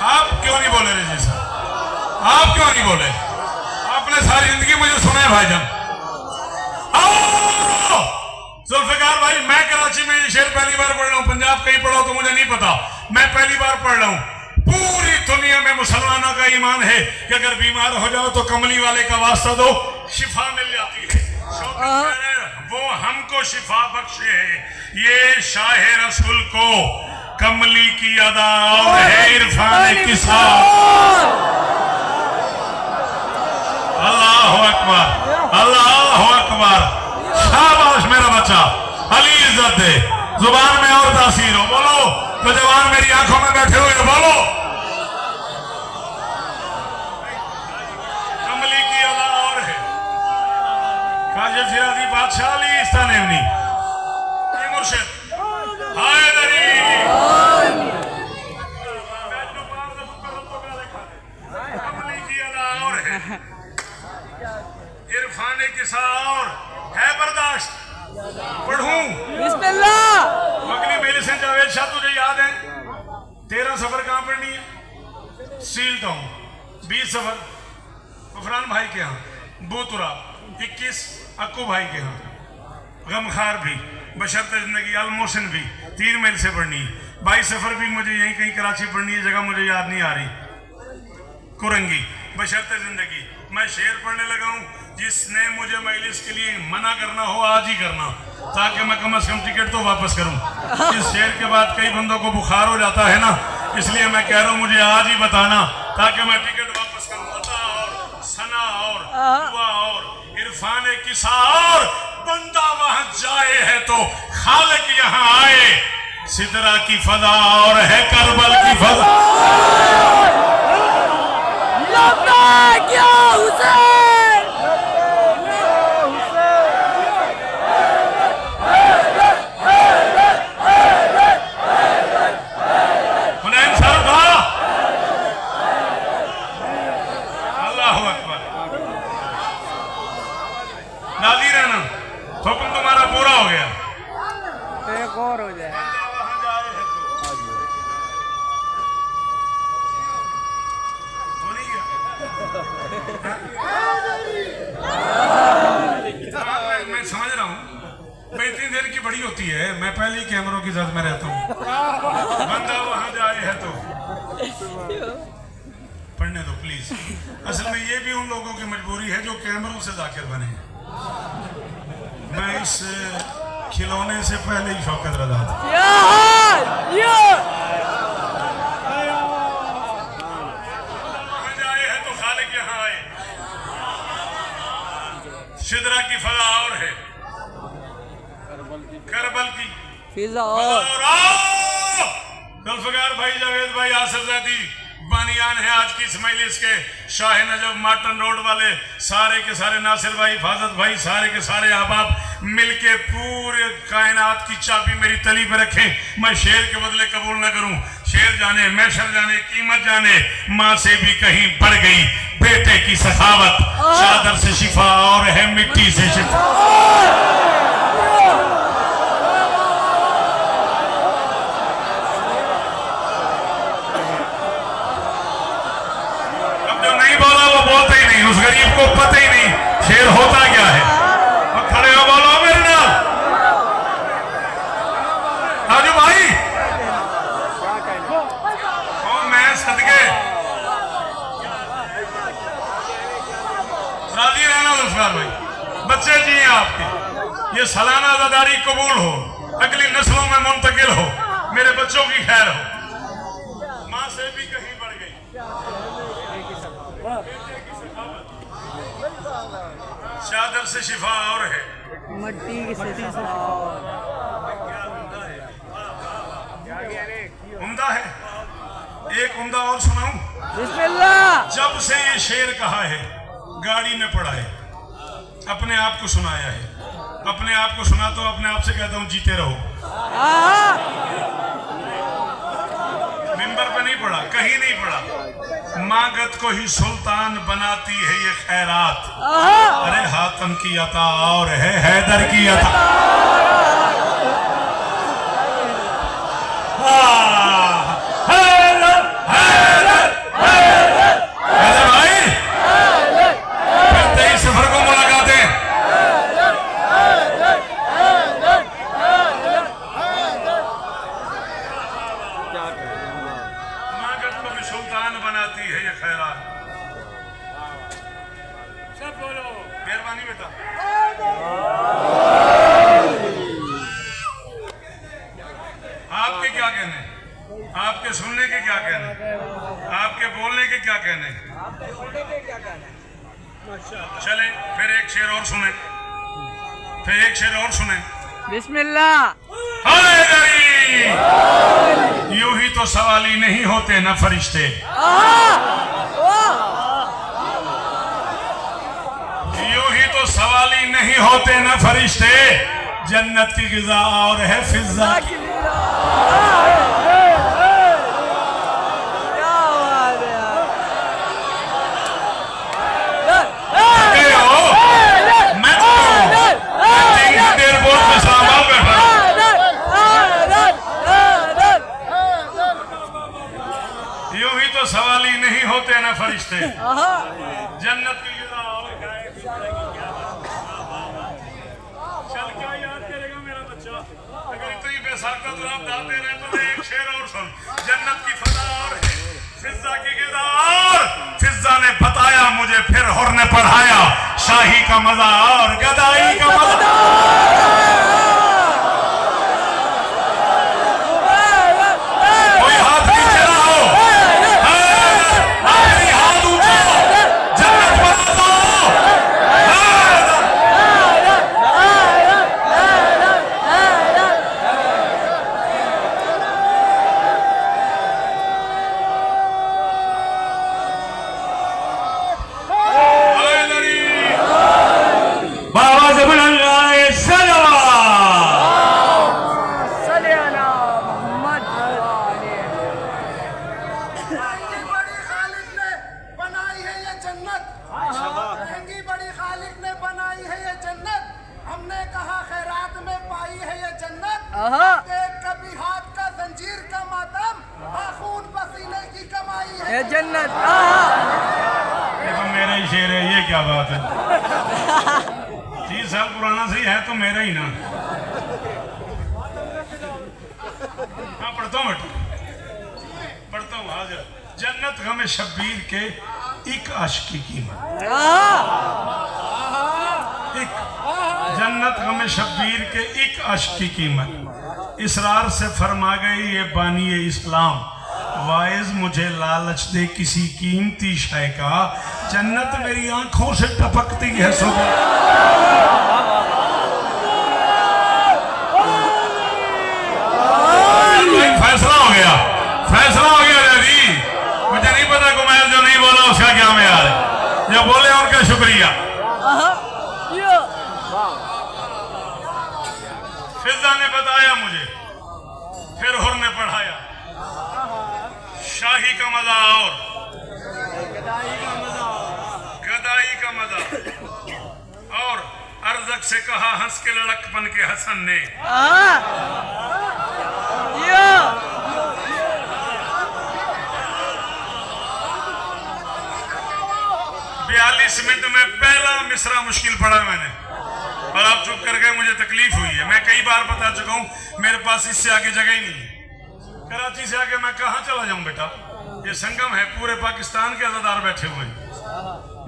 आप क्यों नहीं बोले रजी साहब आप क्यों नहीं बोले। आपने सारी जिंदगी मुझे सुना है भाईजान। जुल्फिकार भाई मैं कराची में ये शेर पहली बार पढ़ रहा हूँ। पंजाब कहीं पढ़ा तो मुझे नहीं पता। मैं पहली बार पढ़ रहा हूँ। पूरी दुनिया में मुसलमानों का ईमान है कि अगर बीमार हो जाओ तो कमली वाले का वास्ता दो शिफा मिल जाती है। वो हमको शिफा बख्शे है ये शाह रसूल को कमली की अदा और है इरफान किसा। अल्लाह अकबर, अल्लाह अकबर। शाबाश मेरा बच्चा, अली इज्जत दे, जुबान में और तासीर हो। बोलो तो जवान मेरी आंखों में बैठे हुए बोलो। कमली की अदा और है काजिब सिराजी बादशाह अली इस्तानेवनी ये मुर्शिद हायदरी। कमली की अदा और है इरफान किसा और है बर्दाश्त। पढ़ूं बिस्मिल्लाह। मगनी मेले से जावेद शाह तुझे याद है 13 सफर कहाँ पढ़नी है? Seal town. 20 सफर गफरान भाई के यहाँ, बोतुरा 21 अक्कू भाई के यहाँ, गमखार भी, बशर्ते जिंदगी, अल मोहसिन भी 3 मील से पढ़नी है। 22 सफर भी मुझे यहीं कहीं कराची पढ़नी है, जगह मुझे याद नहीं आ रही। कुरंगी बशर्ते जिंदगी। मैं शेर पढ़ने लगा हूँ, जिसने मुझे मजलिस के लिए मना करना हो आज ही करना, ताकि मैं कम से कम टिकट तो वापस करूं। इस शेर के बाद कई बंदों को बुखार हो जाता है ना, इसलिए मैं कह रहा हूं मुझे आज ही बताना ताकि मैं टिकट वापस करूं। अता और सना और दुआ और इरफान किसा और बंदा वहां जाए है तो खालिक यहाँ आए। सिदरा की फजा और है करबल की फजा। नाजी रहना, हुक्म तुम्हारा पूरा हो गया। एक और हो जाए। वहां जाए है तो हो नहीं गया। मैं समझ रहा हूँ भाई, इतनी देर की बड़ी होती है, मैं पहले ही कैमरों की जद में रहता हूँ। बंदा वहां जाए है तो पढ़ने दो प्लीज। असल में ये भी उन लोगों की मजबूरी है जो कैमरों से जाकिर बने हैं। मैं इस खिलौने से पहले ही शौकत रजा था। वहां जाए है तो खालिक यहाँ आए। सिदरा की फजा और है करबल की फिजा और जुल्फकार भाई, जावेद भाई, आसिफ ज़ैदी बानियान है आज की इस मजलिस के। शाह नजब माटन रोड वाले सारे के सारे, नासिर भाई, हिफाजत भाई, सारे के सारे अहबाब मिलके पूरे कायनात की चाबी मेरी तली पे रखें। मैं शेर के बदले कबूल न करूं। शेर जाने, मैशर जाने, कीमत जाने, माँ से भी कहीं बढ़ गई बेटे की सखावत। चादर से शिफा और है मिट्टी से शिफा। बोलते ही नहीं, उस गरीब को पता ही नहीं शेर होता क्या है। और खड़े हो बोलो मेरे नाम राजू भाई। ओ मैं सदके राजी रहना जुल्फकार भाई, बच्चे जी हैं आपके, ये सालाना आजादारी कबूल हो, अगली नस्लों में मुंतकिल हो, मेरे बच्चों की खैर हो। माँ से भी कहीं बढ़ गई चादर से शिफा और है मट्टी की उम्दा है। एक उम्दा और सुनाऊं? बिस्मिल्लाह। जब से ये शेर कहा है गाड़ी में पड़ा है, अपने आप को सुनाया है। अपने आप को सुना तो अपने आप से कहता हूं जीते रहो। मिंबर पे नहीं पड़ा, कहीं नहीं पड़ा। मांगत को ही सुल्तान बनाती है ये खैरात। अरे हातम की अता और है हैदर की अता। भाई फिर 23 सफर को मुलाकातें। मांगत को भी सुल्तान बनाती है ये खैरात। सब बोलो मेहरबानी बेटा। आपके क्या कहने? सुनने के क्या कहने, आपके बोलने के क्या कहने। चले फिर एक शेर और सुने, फिर एक शेर और सुने। बिस्मिल्लाह। यूं ही तो सवाली नहीं होते न फरिश्ते, यूं ही तो सवाली नहीं होते न फरिश्ते, जन्नत की ग़िज़ा और है फिज़ा की। सवाल ही नहीं होते ना फरिश्ते, जन्नत की ग़िज़ा और है। चल क्या याद करेगा मेरा बच्चा, अगर इतनी बेसाख्त आप दाद दे रहे तो एक शेर और सुन। जन्नत की फ़ज़ा और है, फिज़ा की ग़िज़ा और, फिज़ा ने बताया मुझे फिर हुर ने पढ़ाया, शाही का मजा और गदाई का मजा। कोई हाथ नीचे ना हो, जन्नत। ये तो मेरा ही शेर है, ये क्या बात है। 30 साल पुराना सही है तो मेरा ही ना। हाँ पढ़ता हूँ बेटा, पढ़ता हूँ। हाजिर जन्नत गमे शब्बीर के एक आशिक की कीमत, एक जन्नत गमे शब्बीर के एक आशिक की कीमत, इसरार से फरमा गई ये बानी इस्लाम, वाइज मुझे लालच दे किसी कीमती शय का, जन्नत मेरी आंखों से टपकती है सुबह। फैसला हो गया, फैसला हो गया दादी। मुझे नहीं पता गुमैल जो नहीं बोला उसका क्या मेयार है, जो बोले उनका शुक्रिया। फिज़ा ने बताया मुझे फिर हुर ने पढ़ाया, शाही का मजा और गदाई का मजा। और अरज़क से कहा हंस के लड़कपन के हसन ने, 42 मिनट में पहला मिसरा मुश्किल पड़ा मैंने, और आप चुप कर गए, मुझे तकलीफ हुई है। मैं कई बार बता चुका हूं मेरे पास इससे आगे जगह ही नहीं है। कराची से आगे मैं कहाँ चला जाऊं बेटा, ये संगम है, पूरे पाकिस्तान के अज़ादार बैठे हुए हैं।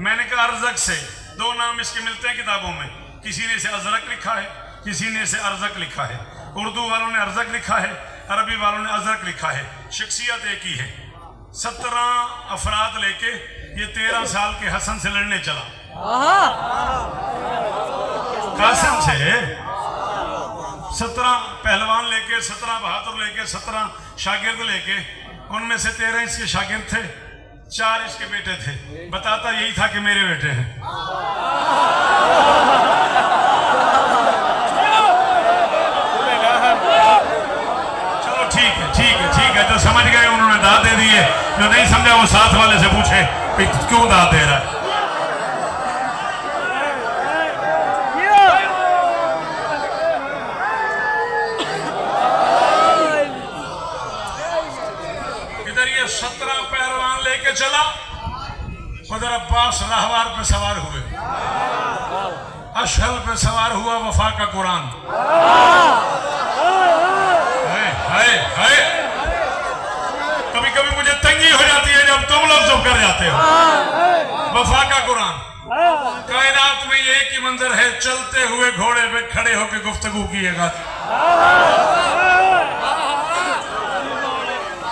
मैंने कहा अरज़क से 2 नाम इसके मिलते हैं किताबों में, किसी ने इसे अज़रक लिखा है, किसी ने इसे अरज़क लिखा है। उर्दू वालों ने अरज़क लिखा है, अरबी वालों ने अज़रक लिखा है। शख्सियत एक ही है। 17 अफराद लेके ये 13 साल के हसन से लड़ने चला, कासिम से 17 पहलवान लेके, 17 बहादुर लेके, 17 शागिर्द लेके, उनमें से 13 इसके शागिर्द थे, 4 इसके बेटे थे। बताता यही था कि मेरे बेटे हैं। चलो ठीक है, ठीक है, ठीक है। जो समझ गए उन्होंने दाद दे दी है, जो नहीं समझा वो साथ वाले से पूछे क्यों दाद दे रहा है। चला उधर अब्बास राहवार पे सवार हुए, अशहल पे सवार हुआ वफा का कुरान। कभी कभी मुझे तंगी हो जाती है जब तुम लोग चुप कर जाते हो। वफा का कुरान, कायनात में ये एक ही मंजर है, चलते हुए घोड़े पे खड़े होकर गुफ्तगू किएगा।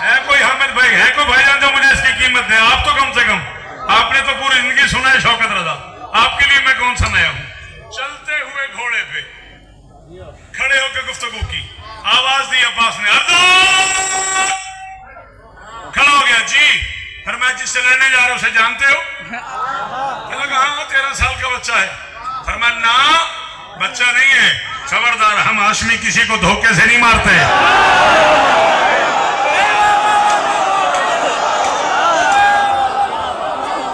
है कोई भाई है को भाईजान जो मुझे इसकी कीमत दे। आप तो कम से कम आपने तो पूरी जिंदगी सुना है शौकत रजा, आपके लिए मैं कौन सा नया हूँ। चलते हुए घोड़े पे खड़े होकर गुफ्तगू की, आवाज दी अब्बास ने, अरदाद! खड़ा हो गया जी। फिर मैं जिससे लड़ने जा रहा हूं उसे जानते हो? लगा हाँ 13 साल का बच्चा है। फिर मैं ना बच्चा नहीं है, खबरदार हम हाशमी किसी को धोखे से नहीं मारते।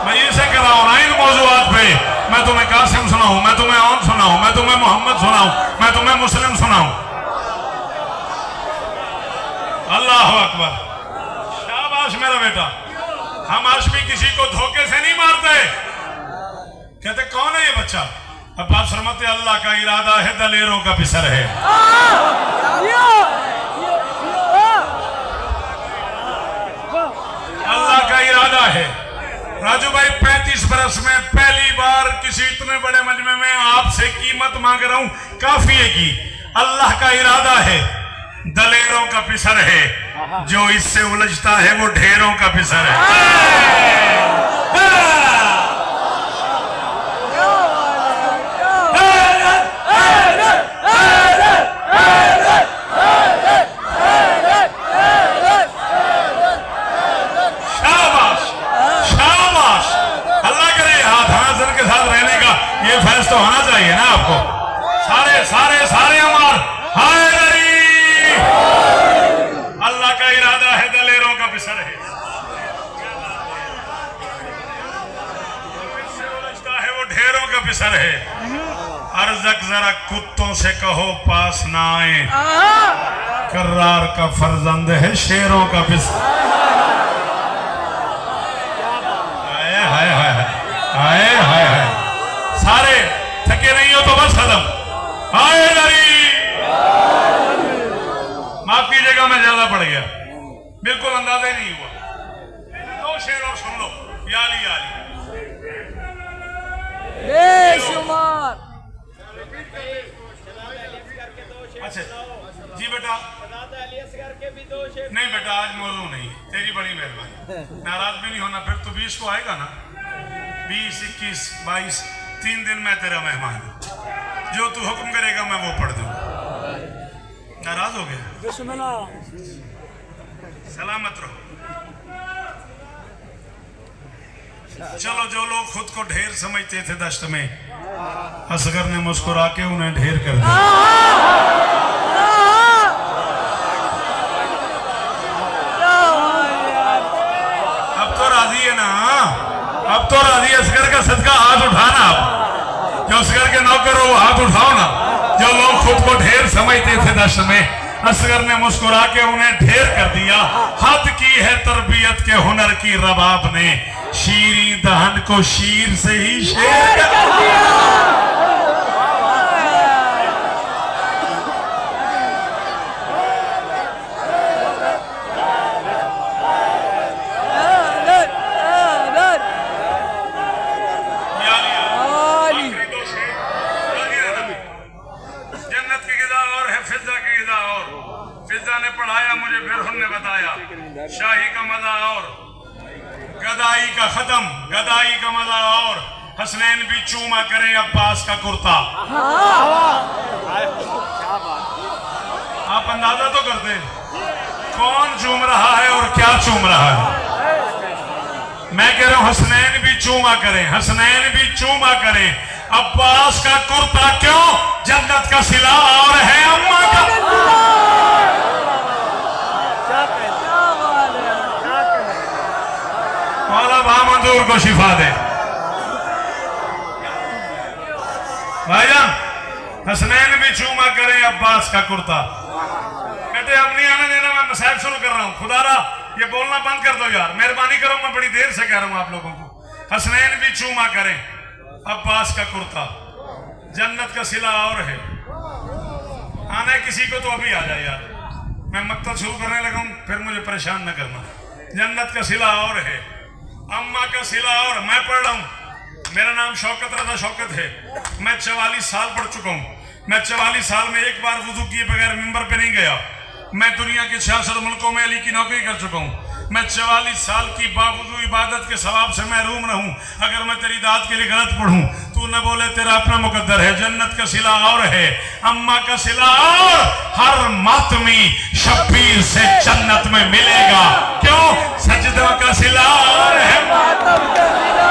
मैं ये से कर रहा हूं ना इन मौजूआत पे। मैं तुम्हें कासिम सुनाऊं, मैं तुम्हें औन सुनाऊं, मैं तुम्हें मोहम्मद सुनाऊं, मैं तुम्हें मुस्लिम सुनाऊं। अल्लाह अकबर, शाबाश मेरा बेटा। हम हाशमी किसी को धोखे से नहीं मारते। कहते कौन है ये बच्चा? अब्बास फरमाते अल्लाह का इरादा है, दलेरों का पिसर है। अल्लाह का इरादा है। राजू भाई 35 बरस में पहली बार किसी इतने बड़े मजमे में आपसे कीमत मांग रहा हूं काफिये की। अल्लाह का इरादा है, दलेरों का पिसर है, जो इससे उलझता है वो ढेरों का पिसर है। शाबाश शाबाश, अल्लाह करे हाथ हाजिर के साथ रहने का ये फैसला तो होना चाहिए ना आपको। सारे सारे सारे अमार हाय अल्लाह का इरादा है, दलेरों का पिसर है, इससे उलझता है वो ढेरों का पिसर है। अर्जक जरा कुत्तों से कहो पास ना आए, कर्रार का फर्जंद है शेरों का पिसर। हाय हाय हाय हाय हाय हाय, सारे थके नहीं हो तो बस खत्म। हाय माफ कीजिएगा मैं ज्यादा पड़ गया, बिल्कुल अंदाजा ही नहीं हुआ। 2 शेर और सुन लो, याली याली बेशुमार। अच्छा जी बेटा, नहीं बेटा आज मौजू नहीं, तेरी बड़ी मेहरबानी। नाराज भी नहीं होना, फिर तो 20 को आएगा ना, 20, 21, 22 3 दिन मैं तेरा मेहमान हूं। जो तू हुक्म करेगा मैं वो पढ़ दूंगा। नाराज हो गया? सलामत रहो। चलो, जो लोग खुद को ढेर समझते थे दश्त में, असगर ने मुस्कुरा के उन्हें ढेर कर दिया। अब तो राजी है ना? अब तो राजी। असगर का सदका हाथ उठाना, आप जो असगर के नौकर हो हाथ उठाओ ना। जो लोग खुद को ढेर समझते थे दश्त में, असगर ने मुस्कुरा के उन्हें ढेर कर दिया। हद की है तरबियत के हुनर की रबाब ने, शीरी दहन को शीर से ही शेर कर दिया। शाही का मजा और गदाई का खत्म, गदाई का मजा और हसनैन भी चूमा करे अब्बास का कुर्ता। आप अंदाजा तो करते कौन चूम रहा है और क्या चूम रहा है। मैं कह रहा हूं हसनैन भी चूमा करें, हसनैन भी चूमा करें अब्बास का कुर्ता। क्यों? जन्नत का सिला और है अम्मा का। मौला मंजूर को शिफा दे। भाईजान हसनैन भी चूमा करें अब्बास का कुर्ता। कहते अब नहीं आने देना, मैं मसाइल शुरू कर रहा हूं। खुदारा ये बोलना बंद कर दो यार, मेहरबानी करो, मैं बड़ी देर से कह रहा हूं आप लोगों को। हसनैन भी चूमा करें अब्बास का कुर्ता, जन्नत का सिला और है। आना किसी को तो अभी आ जाए यार, मैं मकतल शुरू करने लगा हूं, फिर मुझे परेशान न करना। जन्नत का सिला और है, अम्मा का सिला और। मैं पढ़ रहा हूं, मेरा नाम शौकत रजा शौकत है। मैं 44 साल पढ़ चुका हूं। मैं 44 साल में एक बार वुजू किए बगैर मिंबर पे नहीं गया। मैं दुनिया के 66 मुल्कों में अली की नौकरी कर चुका हूं। मैं 44 साल की बावजूद इबादत के सवाब से महरूम रहूं। अगर मैं तेरी दाद के लिए गलत पढ़ूं, तू न बोले तेरा अपना मुकद्दर है। जन्नत का सिला और है, अम्मा का सिला और। हर मातमी शब्बीर से जन्नत में मिलेगा। क्यों? सजदों का सिला और है, मातम का सिला।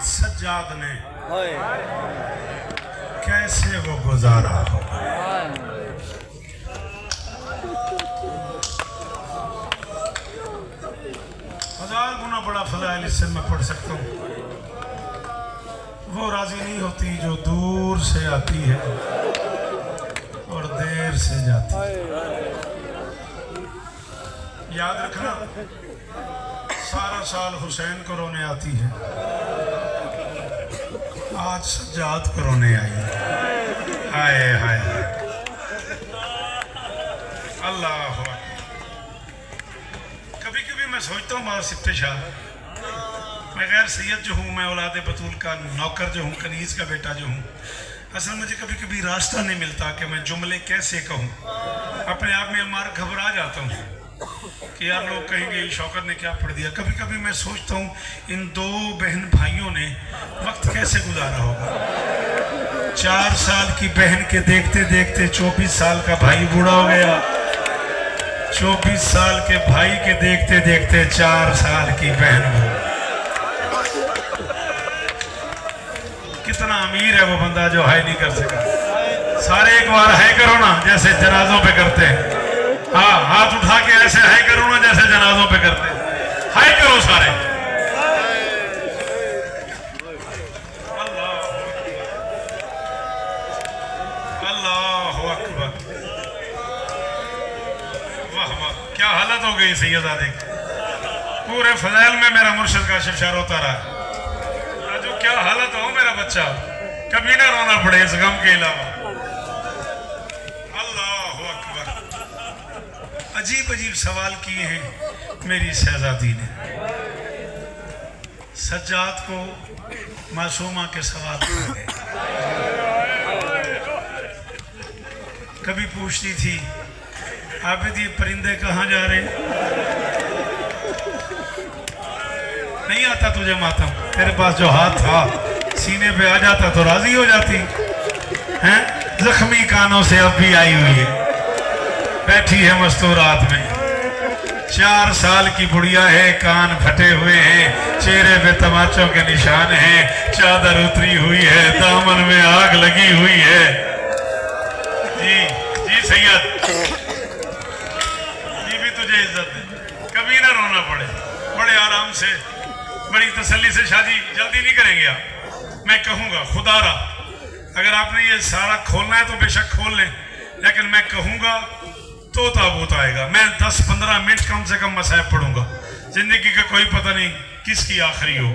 सज्जाद ने कैसे वो गुजारा होगा। हजार गुना बड़ा फज़ाइल इससे मैं पढ़ सकता हूँ। वो राजी नहीं होती जो दूर से आती है और देर से जाती है। याद रखना, सारा साल हुसैन को रोने आती है, आज सज्जाद को रोने आई। हाय हाय अल्लाह। कभी कभी मैं सोचता हूँ मौला सिफ्ते शाह, मैं गैर सैयद जो हूँ, मैं औलाद बतूल का नौकर जो हूँ, कनीज का बेटा जो हूँ, असल मुझे कभी कभी रास्ता नहीं मिलता कि मैं जुमले कैसे कहूँ। अपने आप में मार घबरा जाता हूँ कि यार लोग कहेंगे शौकत ने क्या पढ़ दिया। कभी कभी मैं सोचता हूँ इन दो बहन भाइयों ने वक्त कैसे गुजारा होगा। 4 साल की बहन के देखते देखते 24 साल का भाई बूढ़ा हो गया। 24 साल के भाई के देखते देखते 4 साल की बहन। कितना अमीर है वो बंदा जो हाय नहीं कर सका। सारे एक बार हाय करो ना, जैसे जनाजों पे करते हैं। हाँ, हाथ उठा के ऐसे हाय करो ना जैसे जनाजों पे करते हैं। हाय करो सारे। अल्लाह अकबर। वाह वाह, क्या हालत हो गई सैयदादे की। पूरे फज़ैल में मेरा मुर्शिद काशिफ शाह रोता रहा। जो क्या हालत हो मेरा बच्चा, कभी ना रोना पड़े इस गम के अलावा। अजीब अजीब सवाल किए हैं मेरी शहजादी ने। सज्जाद को मासूमा के सवाल किए। कभी पूछती थी, आबिद ये परिंदे कहाँ जा रहे? नहीं आता तुझे मातम? तेरे पास जो हाथ था सीने पे आ जाता तो राजी हो जाती हैं। जख्मी कानों से अब भी आई हुई है, बैठी है मस्तूरात में। 4 साल की बुढ़िया है, कान फटे हुए हैं, चेहरे पे तमाचों के निशान हैं, चादर उतरी हुई है, दामन में आग लगी हुई है। जी जी सैयद जी भी तुझे इज्जत दे, कभी ना रोना पड़े। बड़े आराम से, बड़ी तसल्ली से। शादी जल्दी नहीं करेंगे आप, मैं कहूँगा खुदारा अगर आपने ये सारा खोलना है तो बेशक खोल लें, लेकिन मैं कहूँगा तो ताबूत आएगा। मैं 10-15 मिनट कम से कम मसाइब पढ़ूंगा। जिंदगी का कोई पता नहीं किसकी आखिरी हो।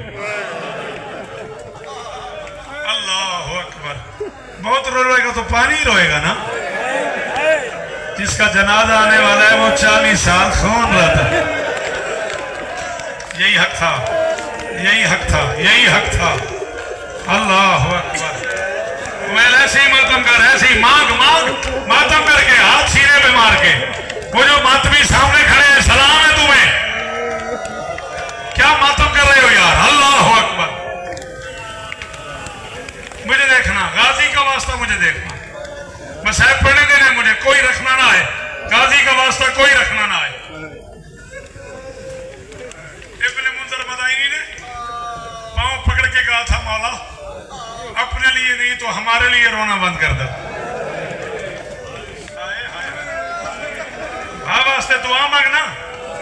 अल्लाह अकबर। बहुत रोएगा तो पानी रोएगा ना। जिसका जनाजा आने वाला है वो 40 साल खून रहता है। यही हक था, यही हक था, यही हक था। अल्लाह अकबर। मैं ऐसे ही मातम कर, ऐसे ही मांग मांग मातम करके हाथ सीने पे मार के। वो जो मातमी सामने खड़े हैं, सलाम है तुम्हें। क्या मातम कर रहे हो यार? अल्लाह अकबर। मुझे देखना, गाजी का वास्ता मुझे देखना। मसाइब पढ़ने देना मुझे, कोई रखना ना है। गाजी का वास्ता कोई रखना ना है। इब्ने मुंज़र मदाइनी ने पांव पकड़ के कहा था, मौला अपने लिए नहीं तो हमारे लिए रोना बंद कर दो। वास्ते दुआ मांगना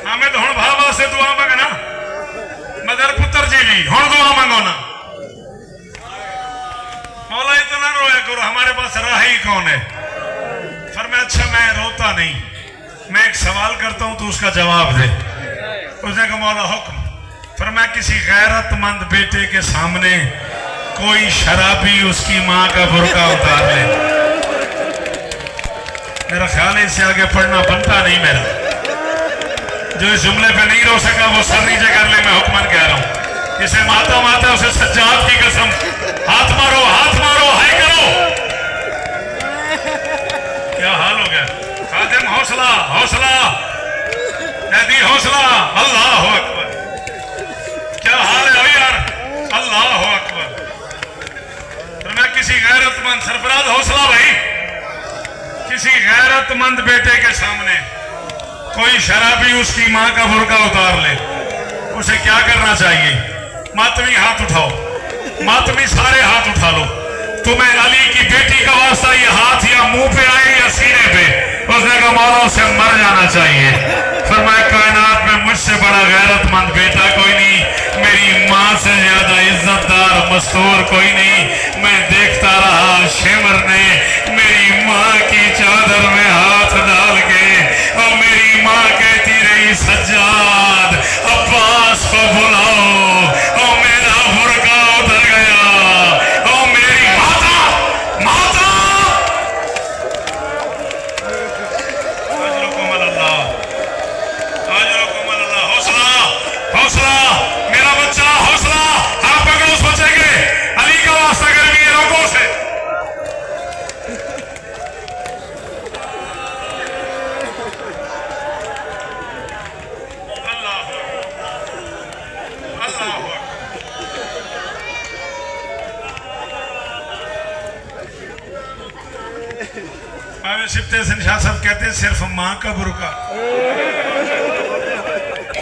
हमें तो हुण भाव वास्ते दुआ मांगना मदर पुत्र जी भी हुण दुआ मांगो ना मौला इतना रोया करो हमारे पास राह ही कौन है। फरमाया अच्छा मैं रोता नहीं मैं एक सवाल करता हूं तो उसका जवाब दे। उसने कहा मौला हुक्म। फरमाया किसी गैरतमंद बेटे के सामने कोई शराबी उसकी माँ का बुर्का उतार ले। मेरा ख्याल है इससे आगे पढ़ना बनता नहीं मेरा। जो इस जुमले पे नहीं रो सका वो सर नीचे कर ले। मैं हुक्मन कह रहा हूं इसे माता माता उसे सज्जाद की कसम हाथ मारो हाय करो। क्या हाल हो गया खादिम हौसला हौसला नदी हौसला अल्लाह अकबर। क्या हाल है यार अल्लाह अकबर। तो मैं किसी गैरतमंद सरफराज हौसला भाई किसी गैरतमंद बेटे के सामने कोई शराबी उसकी माँ का बुर्का उतार ले उसे क्या करना चाहिए। मातमी हाथ उठाओ मातमी सारे हाथ उठा लो। तुम्हें अली की बेटी का वास्ता ये हाथ या मुंह पे आए या सीने पे। उसने कहा मौला उसे मर जाना चाहिए। फरमाया कायनात में मुझसे बड़ा गैरतमंद बेटा कोई नहीं मेरी माँ से ज्यादा इज्जतदार मस्तूर कोई नहीं। मैं देखता रहा शेमर ने मेरी माँ की चादर में हाथ डाल के और मेरी माँ कहती रही सज्जाद अब्बास को बुलाओ और मेरा बुर्का उतर गया और मेरी माता माता हौसला हौसला मेरा बच्चा हौसला। आप अगर उस बच्चे के अली का वास्ता करेंगे रोगों से सिफ्ते सिंशाह साहब कहते हैं सिर्फ माँ का बुर्का।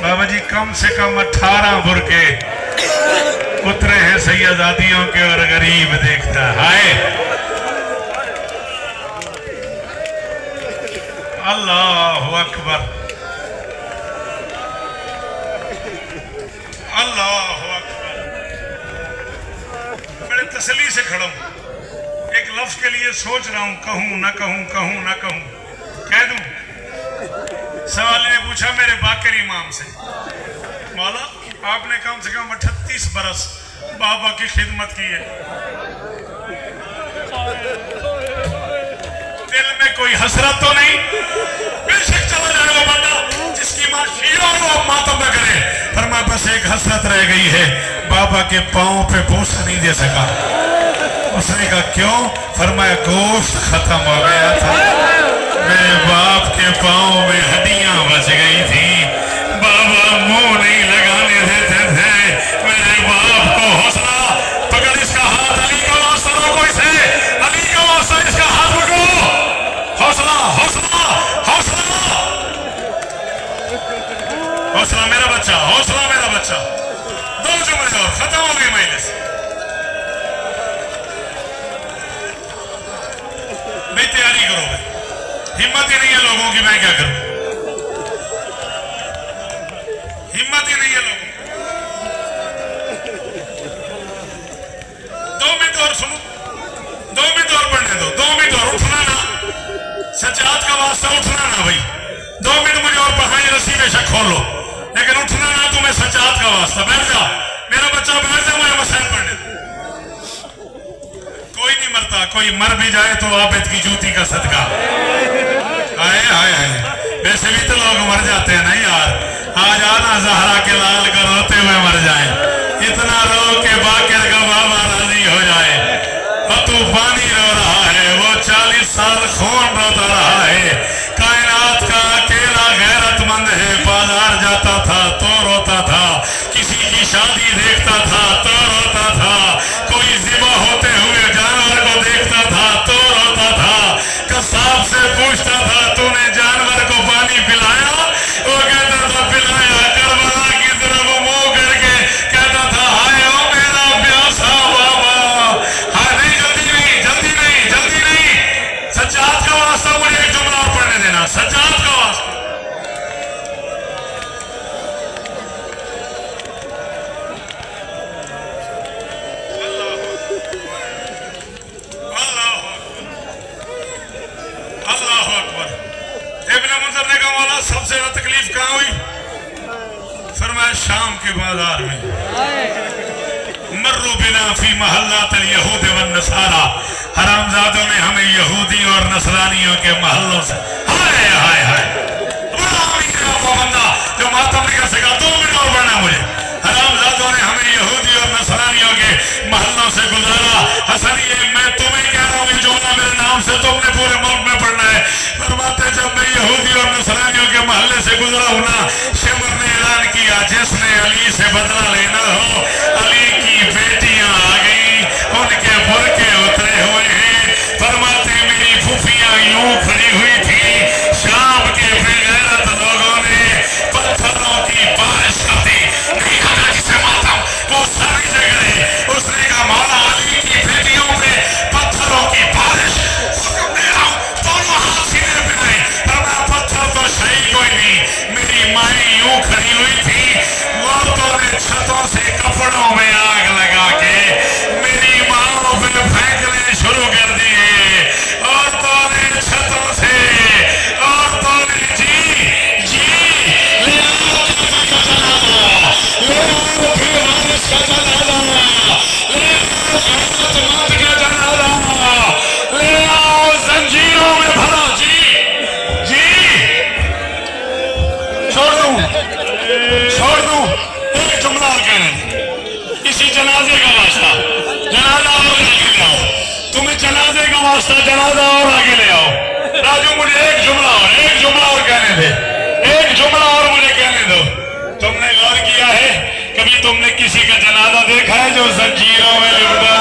बाबा जी कम से कम 18 बुर्के उतरे हैं सैयदादियों के और गरीब देखता हाय अल्लाह अकबर अल्लाह अकबर। बड़े तसल्ली से खड़ा हूं एक लफ्ज के लिए सोच रहा हूं कहूं ना कह दूं। सवाल ने पूछा मेरे बाकर इमाम से मौला आपने कम से कम 38 बरस बाबा की खिदमत की है दिल में कोई हसरत तो नहीं। बेशक चला जाए वो बंदा जिसकी माँ शीरा हो अब मातम न करे। फरमाया बस एक हसरत रह गई है बाबा के पांव पे बोसा नहीं दे सका। उसने कहा क्यों। फरमाया गोश्त खत्म हो गया था मेरे बाप के पांव में हड्डियां बच गई थी बाबा मुंह नहीं लगाने देते थे मेरे बाप को। हौसला पकड़ इसका हाथ अली का वास्ता रोको इसे अली का वास्ता इसका हाथ पकड़ो। हौसला हौसला हौसला हौसला मेरा बच्चा हौसला मेरा बच्चा। 2 जुमले और खत्म हो गई मजलिस। भाई तैयारी करो भाई हिम्मत ही नहीं है लोगों की मैं क्या करूं हिम्मत ही नहीं है लोगों की। 2 मिनट और सुनो 2 मिनट और पढ़ने दो 2 मिनट और उठना ना सज्जाद का वास्ता उठना ना भाई 2 मिनट मुझे और पढ़ाई रस्सी बेशक खोल लो लेकिन उठना ना तुम्हें सज्जाद का वास्ता। बैठ जा मेरा बच्चा बैठ जा मुझे मसैल पढ़ने दो। कोई नहीं मरता कोई मर भी जाए तो आबिद की जूती का सदका। हाय हाय हाय वैसे भी तो लोग मर जाते हैं ना यार। आज आना जहरा के लाल का रोते हुए मर जाए इतना रो के बाकिर का बाबा राजी हो जाए। और तूफानी रो रहा है वो 40 साल खून रोता रहा है। कायनात का अकेला गैरतमंद है बाजार जाता था तो रोता था किसी की शादी देखता था तो रोता था कोई ज़िबा होते हुए जानवर को देखता था तो रोता था कसाब से पूछता था तूने जानवर को पानी पिलाया वो कहता था पिलाया। करबला की तरफ मुंह करके कहता था हाय ओ मेरा प्यासा बाबा। हाय नहीं जल्दी नहीं सज्जाद का वास्ता मुझे एक जुमला पढ़ने देना सज्जाद का वास्ता कहाँ हुई? फरमाया शाम के बाजार में। मर्रू बिना फी महल्लात यहूद व नसारा, हरामजादों ने हमें यहूदी और नसरानियों के महल्लों से, हाय हाय हाय, बड़ा वो बंदा जो मातम नहीं कर सका, 2 मिनट और बढ़ना मुझे। हरामजादों ने हमें यहूदी और नसरानियों के महल्लों से गुजारा। हसन ये मैं तुम्हें कह रहा हूँ, ये जुमला मेरे नाम से तुमने पूरे मुल्क में पढ़ना है। फरमाते जब मैं यहूदी और नसरानियों के महल्ले से गुजरा हूं ना, शिमर ने ऐलान किया जिसने अली से बदला लेना हो, अली की बेटियां आ गई, उनके बुरके उतरे हुए हैं। फरमाते मेरी फूफियां यूं खड़ी हुई थी, शाम के बेगैरत लोगों ने पत्थरों की बारिश कर दी। नहीं हजरत जिसे मातम वो सारी जगह है। उसने कहा मौला अली की बेटियों पे पत्थरों की बारिश हुक्म दे रहा हूं, दोनों हाथ सीने पे आए। फरमाया पत्थर तो सही कोई नहीं, मेरी माई यूं खड़ी हुई थी, औरतों ने छतों से कपड़ों में आग लगा के मेरी माओ पे फेंकने शुरू कर दिए। औरतों ने छतों से, औरतों ने जी जी ले आओ का जनाजा, ले आओ फिर बारिश का जनाजा, ले आओ जमात का जनाजा, ले आओ जंजीरों में भरो जी जी। छोड़ दूं एक जुमला और कहने दे, इसी जनाजे का वास्ता, जनाजा और आगे ले आओ, तुम्हें जनाजे का वास्ता, जनाजा और आगे ले आओ। राजू मुझे एक जुमला और कहने दे, एक जुमला और मुझे कहने दो। तुमने गौर किया है कभी तुमने किसी का जनाजा देखा है जो जंजीरों में लिपटा